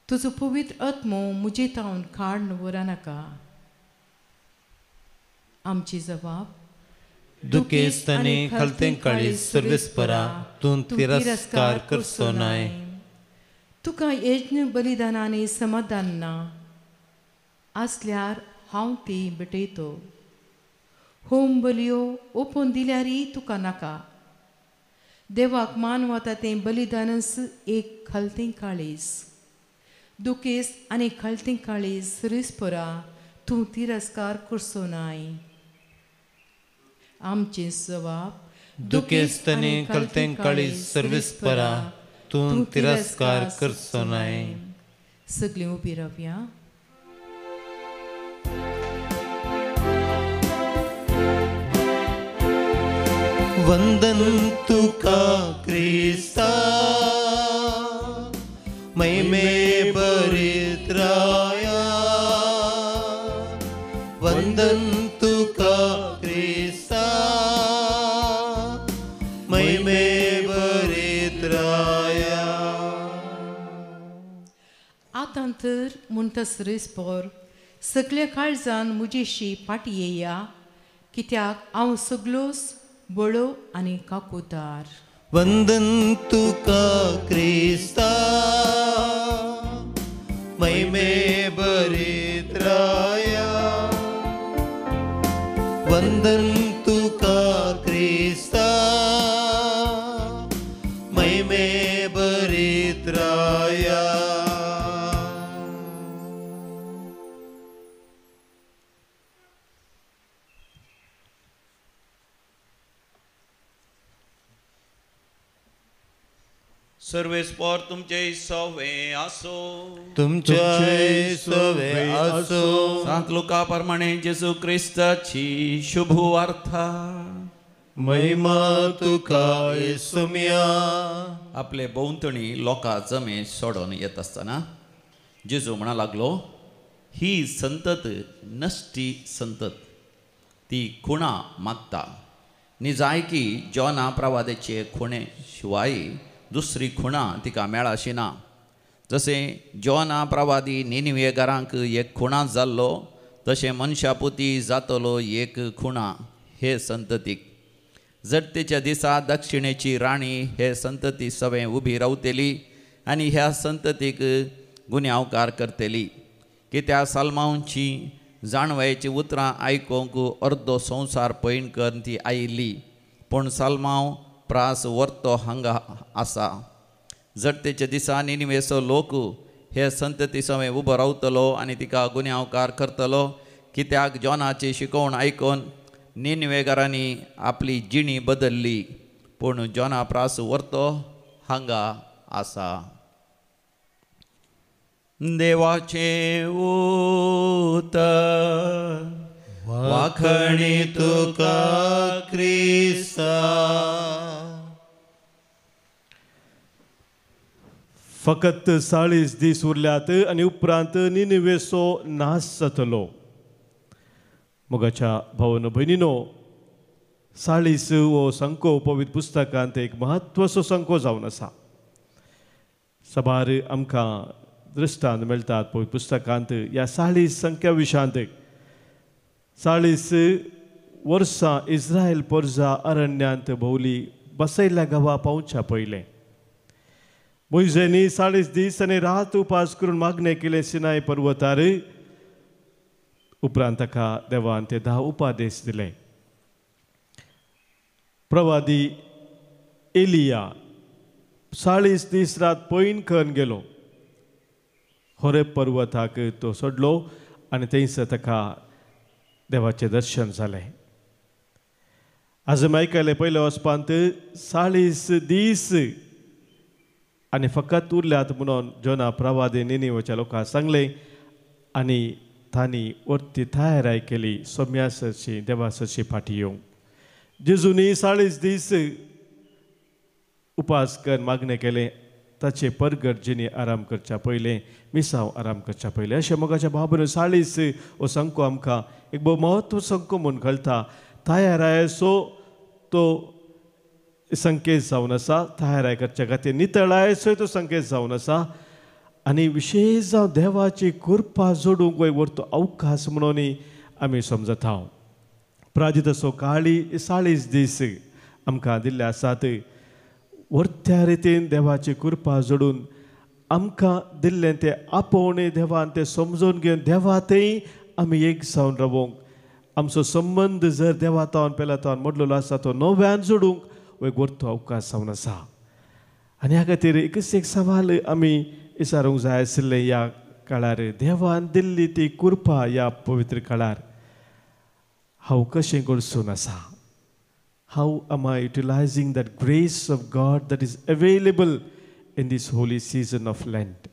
Speaker 6: तुजो पवित्र आत्मो म्हजे तावन काड व्हरनाका. आमची जबाब.
Speaker 2: दुखेस्त आनी खलतें काळीज सर्वेस्परा तूं तिरस्कार करचो नाय.
Speaker 6: तुका यज्ञ बलिदानांनी समाधान ना आसल्यार हांव ती भेटयतो. होम बलियो ओपून दिल्यारय तुका नाका. देवाक मान वता तें बलिदानस एक खलतें काळीज. दुखेस्त आनी खलतें काळीज सर्वेस्परा तूं तिरस्कार करचो नाय. आमचे जबाब.
Speaker 2: दुखेस्त आनी खलतें काळीज सर्वेस्परा तूं तिरस्कार करचो नाय.
Speaker 6: सगळीं उबी रावया.
Speaker 2: वंदन तुका क्रिस्ता महिमे भरीत राया. वंदन तुका क्रिस्ता महिमे भरीत राया.
Speaker 6: आतां तर म्हणटसर सगळ्या काळजान म्हजेशी फाटी येया, कित्याक हांव सगळोच बळो आनी काकूदार.
Speaker 2: वंदन तुका क्रिस्ता महिमे भरीत राया. वंदन तुका क्रिस्ता महिमे भरीत राया.
Speaker 4: सर्वेस्पर तुमचे सवे आसो.
Speaker 2: तुमचे सवे आसो.
Speaker 4: सांत लुका प्रमाणे जेजू क्रिस्ताची शुभ वार्ता.
Speaker 2: महिमा तुका येसुम्या.
Speaker 4: आपले भोंवतणी लोकां जमे सोडून येत आसतना जेजू म्हणा लागलो, ही संतत नश्टी संतत ती खुणां मागता. निजायकी जॉना प्रवादेचे खुणे शिवाय दुसरी खुणां तिका मेळाशी ना. जशें जॉना प्रवादी निनिवेकारांक एक खुणा जाल्लो, तशें मनशापुती जातलो एक खुणा हे संततीक. जडतेच्या दिसा दक्षिणेची राणी हे संतती सवे उबी रावतली आनी ह्या संततीक गुन्यांवकार करतली. कित्याक सालमांची जाणवायेची उतरां आयकूंक अर्दो संवसार पयण करून ती आयिल्ली, पूण सालमांव प्रास वर्तो हांगा आसा. जडतेच्या दिसा निनिवेचो लोक हे संतती सवे उबो रावतलो आनी तिका गुन्यांवकार करतलो. कित्याक जॉनाची शिकवण आयकून निनिवेकारांनी आपली जिणी बदल्ली, पूण जॉना प्रास वर्तो हांगा आसा. देवाचे उतर
Speaker 2: वाखणी तुका क्रिस्ता.
Speaker 1: फकत 40 दीस उरल्यात आनी उपरांत निनिवेचो नाश जातलो. मोगाच्या भावन भयणीनो, 40 हो संको पवित्र पुस्तकांत एक म्हत्वाचो संको जावन आसा. सबार आमकां दृश्टांत मेळटात पवित्र पुस्तकांत ह्या 40 संख्या विशांत. 40 वर्सां इस्रायल परजा अरण्यांत भोवली बसयल्ल्या गांवा पावच्या पयलें. मोइजेनी 40 दीस आनी रात उपास करून मागणें केलें सिनाय पर्वतार. उपरांत ताका देवान ते 10 उपादेश दिले. प्रवादी एलिया 40 दीस रात पयण करून गेलो. होरेब पर्वताक तो सोडलो आनी थंयसर ताका देवाचें दर्शन जालें. आज आमी आयकलें पयले वचपांत 40 दीस आनी फकत उरल्यात म्हणून जोना प्रवादी निनिवेच्या लोकांक सांगलें आनी तांणी व्हरती तयाराय केली सोम्यासरची देवासरची फाटी येवंक. जेजूनी 40 दीस उपास कर मागणें केलें ताचे परगट जिणी आराम करच्या पयलें मिसांव आराम करच्या पयलें. अशें मोगाच्या भावान 40 हो संको आमकां एक भोव म्हत्व संको म्हूण कळटा. तयारायेचो तो संकेत जावन आसा, तयाराय करच्या खातीर नितळायेचोय तो संकेत जावन आसा आनी विशेश जावन देवाची कृपा जोडूंक व्हरतो अवकाश म्हणून आमी समजता. प्राजीत असो काळी 40 दीस आमकां दिल्ले आसात. व्हरत्या रितीन देवाची कृपा जोडून आमकां दिल्लें तें आपोवणें देवान तें समजून घेवन देवातय आमी एक जावन रावूंक, आमचो संबंद जर देवा तावन पेला तावन मोडलेलो आसा तो नव्यान जोडूंक एक व्हरतो अवकाश जावन आसा. आनी ह्या खातीर एकच एक सवाल आमी विचारूंक जाय आशिल्लें ह्या काळार, देवान दिल्ली ती कृपा ह्या पवित्र काळार हांव कशें करसून आसा? How am I utilizing that grace of God that is available in this holy season of Lent?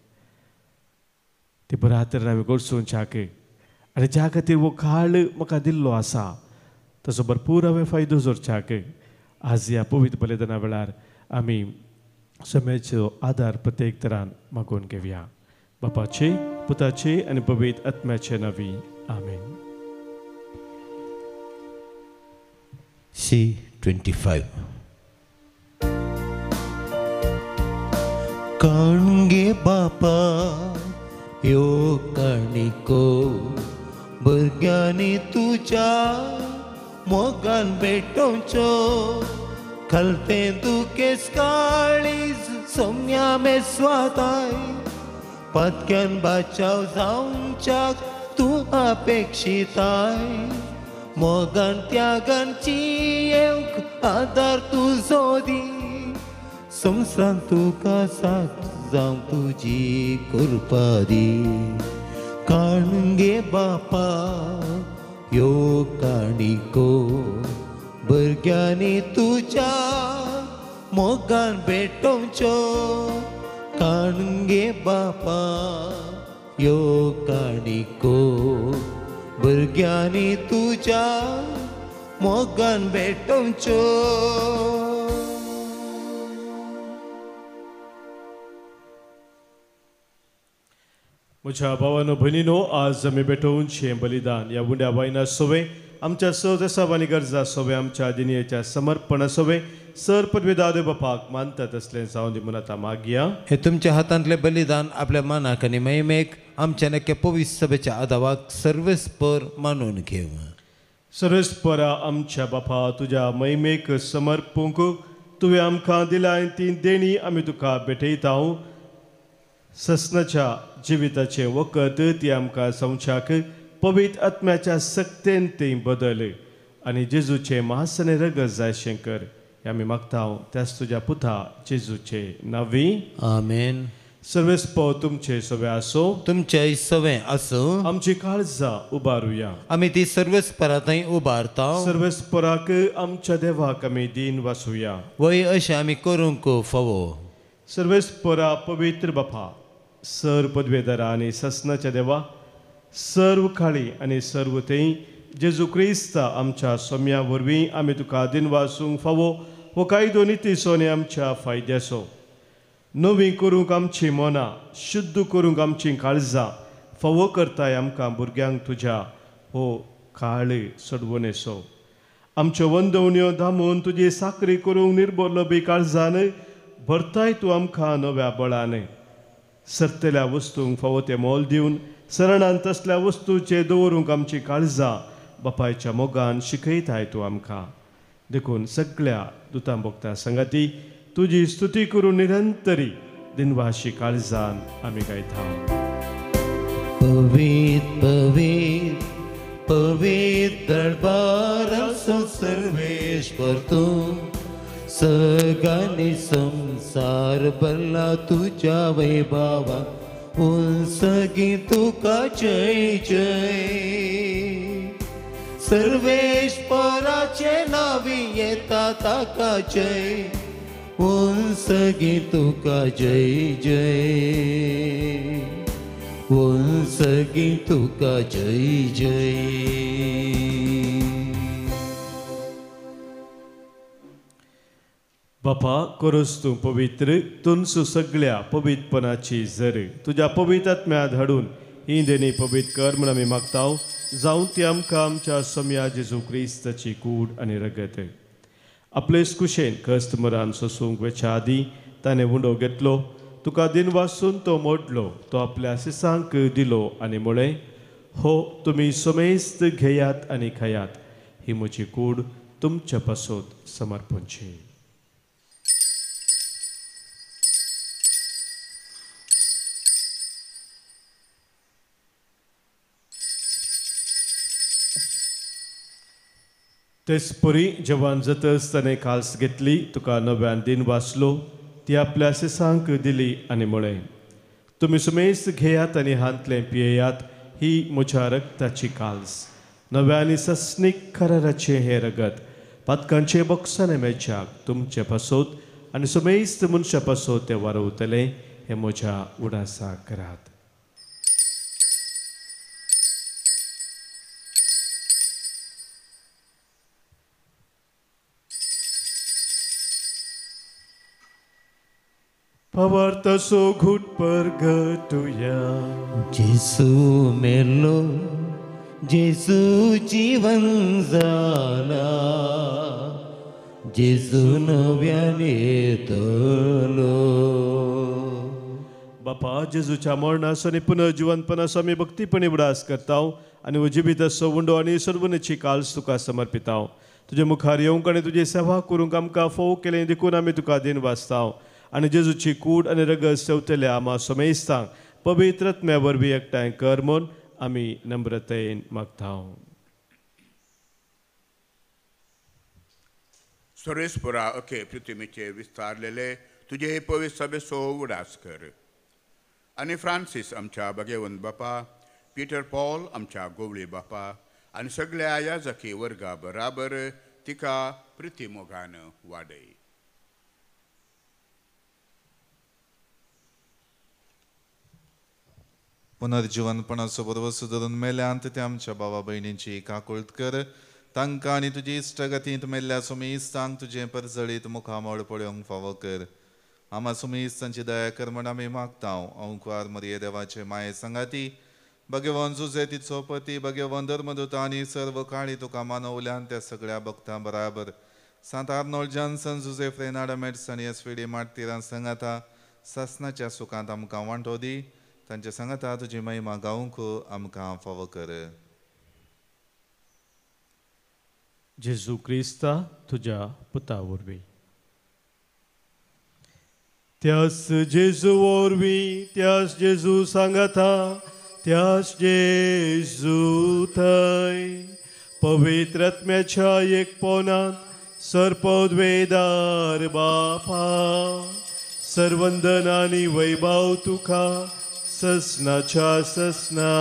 Speaker 1: ते बरातर हांवें करसून चाक आनी ज्या खातीर वो काळ म्हाका दिल्लो आसा ताचो भरपूर हांवें फायदो जोडच्याक आज ह्या पवित्र बलिदाना वेळार आमी समयाचो आदार प्रत्येक तरान मागून घेवया. बापाचे, पुताचे आनी पवित्र आत्म्याचे नांवी. आमेन.
Speaker 2: C25 काणगे बापा यो काणिको भुरग्यांनी तुज्या मोगान भेटोवच्यो खलतें दुखेस काळीज सोम्या मेस्वाताय पदक्यान बाचाव जावच्याक तूं अपेक्षिताय मोगान त्यागांची येवंक आदार तुजो दी संवसारान तुका साथ जावं तुजी कृपा दी. काणगे बापा यो काणिको भुरग्यांनी तुज्या मोगान भेटोवच्यो काणगे बापा यो काणिको भुरग्यांनी तुज्या मोगान भेटोवच्यो.
Speaker 1: म्हज्या भावानो भयणीनो, आज आमी भेटोवनशें बलिदान ह्या उंड्या वायना सोवे आमच्या सहज आनी गरजा सोवे आमच्या दिनयेच्या समर्पणा सोवे सर पदवीदादे बापाक मानतात असलें जावन म्हणून आतां मागया.
Speaker 2: हे तुमच्या हातांतले बलिदान आपल्या मनाक आनी महिमेक आमच्या नक्की पवित्र सभेच्या आदावाक सर्वेस्पर मानून घेव.
Speaker 1: सर्वेस्परा आमच्या बापा, तुज्या महिमेक समर्पूंक तुवें आमकां दिलाय ती देणी आमी तुका भेटयता. ससनाच्या जिविताचें वखद ती आमकां संवच्याक पवित्र आत्म्याच्या सक्तेन ती बदल आनी जेजूचे महासने रगत जायशें कर हें आमी मागता. त्याच तुज्या पुता जेजूचे नांवी.
Speaker 2: आमेन.
Speaker 1: सर्वेस्पर तुमचे सवे आसो,
Speaker 2: तुमच्या सवे आसो.
Speaker 1: आमची काळजां उबारुया.
Speaker 2: आमी ती सर्वेस्परा थंय उबारता.
Speaker 1: सर्वेस्पराक आमच्या देवाक आमी दिन वासुया.
Speaker 2: वय अशें आमी करूंक फावो.
Speaker 1: सर्वेस्परा पवित्र बापा, सर पदवेदारा आनी ससनाच्या देवा, सर्व काळी आनी सर्व तें जेजू क्रिस्त आमच्या सोम्या वरवीं आमी तुका दिन वासूंक फावो हो कायदो नितीचो आनी आमच्या फायद्याचो. नवी करूंक आमची मनां, शुद्ध करूंक आमची काळजां फावो करताय आमकां भुरग्यांक तुज्या हो काळ सोडवून येसो. आमच्यो वंदवण्यो धामून तुजी साकरी करूंक निर्भरलो बी काळजान भरताय तूं आमकां नव्या बळान. सरतल्या वस्तूंक फावो ते मोल दिवन सरणान तसल्या वस्तूचे दवरूंक आमची काळजां बापायच्या मोगान शिकयताय तूं आमकां. देखून सगळ्या दुतां भोगता संगाती तुजी स्तुती करून निरंतरी दिनवाशी काळजान आमी गायता.
Speaker 2: पवित्र पवित्र पवित्र दरबार आसो सर्वेश्वर तूं सगानी संसार भरला तुज्या वैभवान पुंसगी तुका जय जय सर्वेश्वराचे नावी येता ताका जय पुंसगी तुका जय जय पुंसगी तुका जय जय.
Speaker 1: बापा करोस तूं पवित्र तुनसू सगळ्या पवित्रपणाची झर तुज्या पवित्र आत्म्यात हाडून ही देणी पवित्र कर म्हूण आमी मागताव जावं ती आमकां आमच्या सोम्या जेजू क्रिस्ताची कूड आनी रगत. आपलेच कुशेन कस्टमरान सोसूंक वेच्या आदी ताणें उंडो घेतलो तुका दिन वासून तो मोडलो तो आपल्या सिसांक दिलो आनी म्हळें हो तुमी सोमेस्त घेयात आनी खायात ही म्हजी कूड तुमच्या पासोत समर्पणची. तेच परी जवान जातच ताणें काल्स घेतली तुका नव्यान दिन वाचलो ती आपल्या सिसांक दिली आनी म्हळें तुमी सुमेस्त घेयात आनी हांतलें पियेयात ही म्हज्या रगताची काल्स नव्यानी सस्नीक कराराचें हें रगत पातकांचे बॉक्साने मेळच्याक तुमचे पासोत आनी सुमेस्त मनशा पासोत तें वारवतलें हें म्हज्या उडासाक करात. Pavarta so good pergatuya.
Speaker 2: जेसू मेलो जेसू जीवन जाला जेसू नव्याने येतलो.
Speaker 1: बापा जेजूच्या मरणासो आनी पुनर्जीवनपणासो आमी भक्तीपणी उडास करताव आनी उजिबिताचो उंडो आनी सर्वनेची काल्स तुका समर्पिताव. तुजे मुखार येवंक आनी तुजी सेवा करूंक आमकां फोव केलें देखून आमी तुका दिन वाचताव आनी जेजूची कूड आनी रगत सेवतल्या आमा सोमेस्तांक पवित्र आत्म्या वरवीं एकठांय कर म्हूण आमी नम्रतेन मागताव.
Speaker 7: सर्वेस्परा अखे पृथ्वीचे विस्तारलेले तुझे पवित्र सभेचो उडास कर आनी फ्रांसीस आमच्या भगवंत बापा पीटर पॉल आमच्या गोवळी बापा आनी सगळ्या याजकी वर्गा बराबर तिका प्रितीमोगान वाडय.
Speaker 8: पुनर्जीवनपणाचो बरोबर धरून मेल्यांत ते आमच्या भावा भयणींची काकुळट कर तांकां आनी तुजी इश्टगतींत मेल्ल्या सुमेस्तांक तुजें परजळीत मुखामोळ पळोवंक फावो कर. आमा सुमेस्तांची दया कर म्हण आमी मागतांव. ओंकार मरिये देवाचे माये संगाती भगवान जुजे तिचो पती भगवान धर्मदूता आनी सर्व काळी तुका मानवल्यान त्या सगळ्या भक्तां बराबर सांत आर्नोल्ड जॉन्सन जुजे फ्रेनाड मेट्स आनी एसफिडी मार्तिरां संगाता सासनाच्या सुखांत आमकां वांटो दी. तांच्या सांगाता तुजी महिमा गावंक आमकां फावो कर.
Speaker 1: जेजू क्रिस्ता तुज्या पुता वरवीं त्यास जेजू वरवीं त्यास जेजू सांगाता त्यास जेजू थंय पवित्र आत्म्याच्या एकपणांत सर्पोद्वेदार बापा सर्वंदन आनी वैभव तुका ससनाच्या ससना.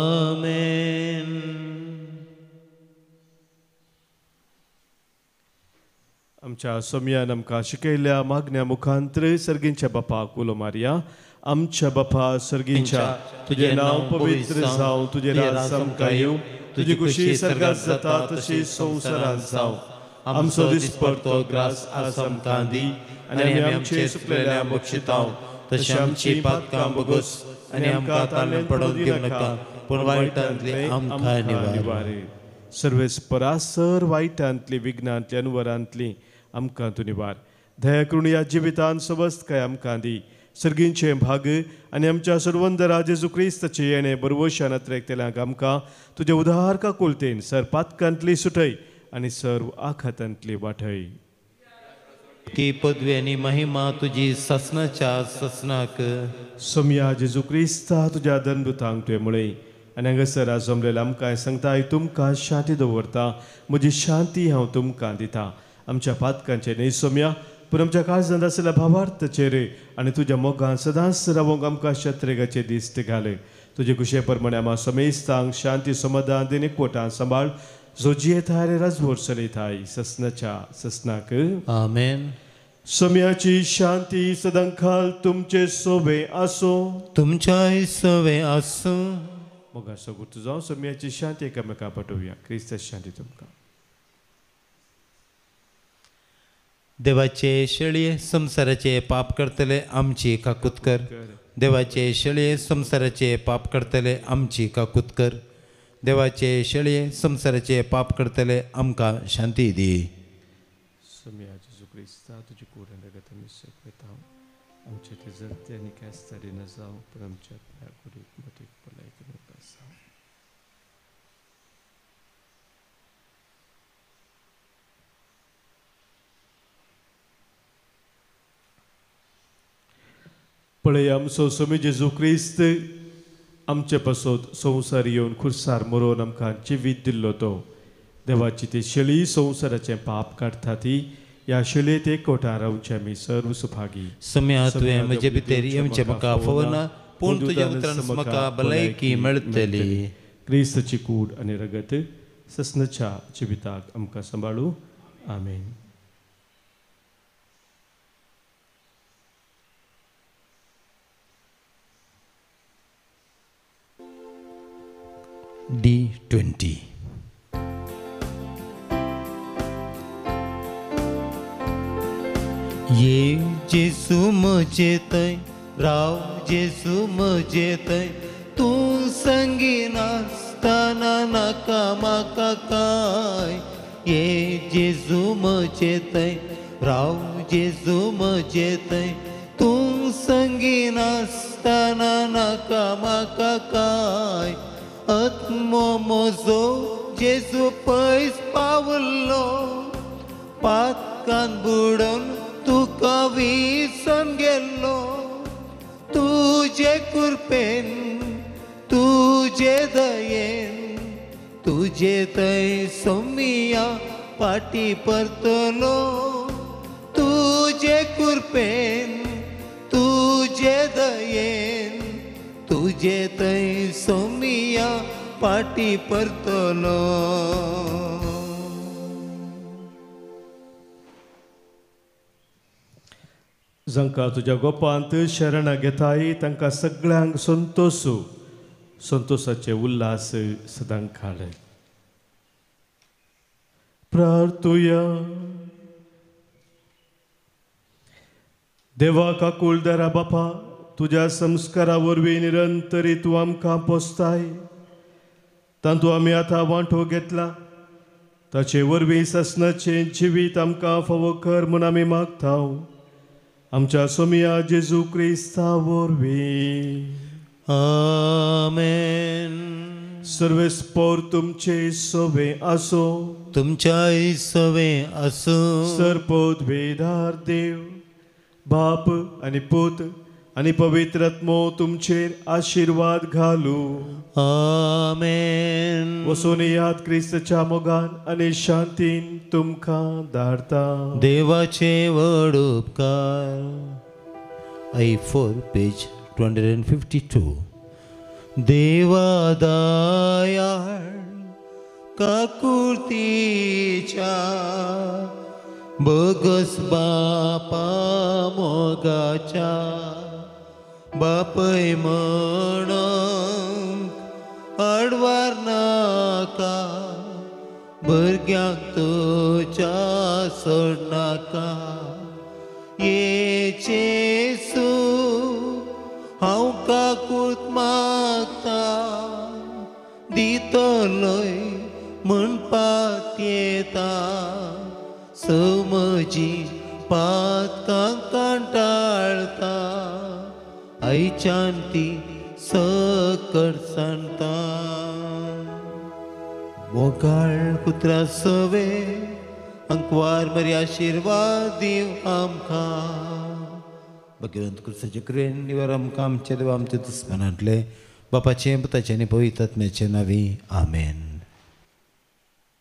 Speaker 2: आमेन.
Speaker 1: आमच्या सोम्यान आमकां शिकयल्या मागण्या मुखांतर सर्गींच्या बापाक उलो मारया. आमच्या बापा सर्गींच्या तुजें नांव पवित्र जावं तुजें राज आमकां येवं तुजी खुशी सर्गांत जाता तशी संवसारांत जावं. आमचो दिसपडतो ग्रास आज आमकां दी आनी आमी आमचे सुकलेल्या बक्षितांव तशी आमची पातकां बोगोस आनी आमकां ताल्लें पडोवन दिवं नाका पूण वायटांतले आमकां निवार. सर्वेस्परासर वायटांतली विघ्नांतली अनुवरांतली आमकां तूं निवार. दया करून ह्या जिवितांत सबस्त काय आमकां दी. सर्गींचे भाग आनी आमच्या सर्वंदरा जेजू क्रिस्ताचे येणे बरवशान अत्रेकतेल्यांक आमकां तुजे उदार काकुलतेन सर पातकांतली सुटय आनी सर्व आखातांतली वाटय.
Speaker 2: ती पदवी आनी महिमा तुजी ससनाच्या ससनाक
Speaker 1: सोम्या जेजू क्रिस्ता तुज्या दंडुतांक तुवें म्हळें आनी हांगासर आज जमलेल्या आमकां सांगताय तुमकां शांती दवरता म्हजी शांती हांव तुमकां दिता. आमच्या पातकांचे न्ही सोम्या पूण आमच्या काळजांत आसलेल्या भावार्थ चेरे आनी तुज्या मोगान सदांच रावूंक आमकां शत्रेगाचे दिश्ट घालय. तुजे कुशे प्रमाणे आम्हा समेस्तांक शांती समाधान दिन एकवटान सांबाळ जो जियेताय राजभर चलयताय ससनाच्या ससनाक.
Speaker 2: आमेन.
Speaker 1: सोम्याची शांती सदांखाल तुमचे सोबे आसो.
Speaker 2: तुमच्याय सवे आसो.
Speaker 1: मोगा सगुत जावं सोम्याची शांती एकामेका पटोवया. क्रिस्त शांती तुमकां.
Speaker 2: देवाचे शेळये संसाराचे पाप करतले आमची काकूत कर. देवाचे शेळये संसाराचे पाप करतले आमची काकूत कर. देवाचे शेळये संसाराचे पाप करतले आमकां शांती दी.
Speaker 1: सोम्या जेजू क्रिस्ता तुजी कूड रगत आमी सकयता. आमचे ते जगते आनी केस्तारी न जावं पूण आमच्या कुडीक मतीक भलायकी नका जावं. पळय आमचो सोमी जेजू क्रिस्त आमचे पासत संवसार येवन खुर्सार मरोवन आमकां जिवीत दिल्लो तो. देवाची ती शेळी संवसाराचें पाप काडटा ती ह्या शेळयेत एकवटान रावचे आमी सर्व सुभागी.
Speaker 2: सम्या तुवें म्हजे भितर येवचें म्हाका फवना पूण तुज्या उतरान म्हाका भलायकी मेळटली.
Speaker 1: क्रिस्ताची कूड आनी रगत ससनाच्या जिविताक आमकां सांबाळू. आमेन.
Speaker 2: D20. ये जेसू म्हजे थंय राव जेसू म्हजे थंय तूं संगी नासतना नाका म्हाका काय. ये जेसू म्हजे थंय राव जेसू म्हजे थंय तूं संगी नासतना नाका म्हाका काय. आत्मो म्हजो जेजू पयस पावल्लो पातकान बुडोवन तुका विसरून गेल्लो. तुजे कृपेन तुजे दयेन तुजे थंय सोमिया फाटी परतलो. तुजे कृपेन तुजे दयेन तुजे थंय सोमिया फाटी परतलो.
Speaker 1: जांकां तुज्या गोपांत शरण घेताय तांकां सगळ्यांक संतोषू. संतोषाचे उल्हास सदांच खालय. प्रार्थुया. देवा काकुळदारा बापा तुज्या संस्कारा वरवीं निरंतरी तूं आमकां पोसताय. तातूंत आमी आतां वांटो घेतला ताचे वरवीं ससनाचें जिवीत आमकां फावो कर म्हूण आमी मागता. आमच्या सोमिया जेजू क्रिस्ता वरवीं.
Speaker 2: आमेन.
Speaker 1: सर्वेस्पोर तुमचे सोबे आसो.
Speaker 2: तुमच्याय सवे आसो.
Speaker 1: सर्पोद्वेदार देव बाप आनी पूत आनी पवित्र आत्मो तुमचेर आशिर्वाद घालू.
Speaker 2: आमेन.
Speaker 1: वचून याद क्रिस्ताच्या मोगान आनी शांतीन तुमकां धाडटा.
Speaker 2: देवाचे व्हड उपकार. I4 page 252. देवा दयाळ काकुळतीच्या बोगस बापा मोगाच्या बापय म्हणून आडवार नाका भुरग्यांक तुज्या सोड नाका. येचेसू हांव काकूत मागता दितलोय म्हणपाक येता. समजी पातकांक कांटाळता आयच्यान ती सकट सांडता. मोगाळ कुत्रा सवे अंकवार बरी आशिर्वाद दिव आमकां. भगवंत कृष्णाचे कृपेन निवार आमकां आमचे देवा आमचे दुस्मनांतले बापाचे पुताचे आनी पवित्र आत्म्याचे नांवी. आमेन.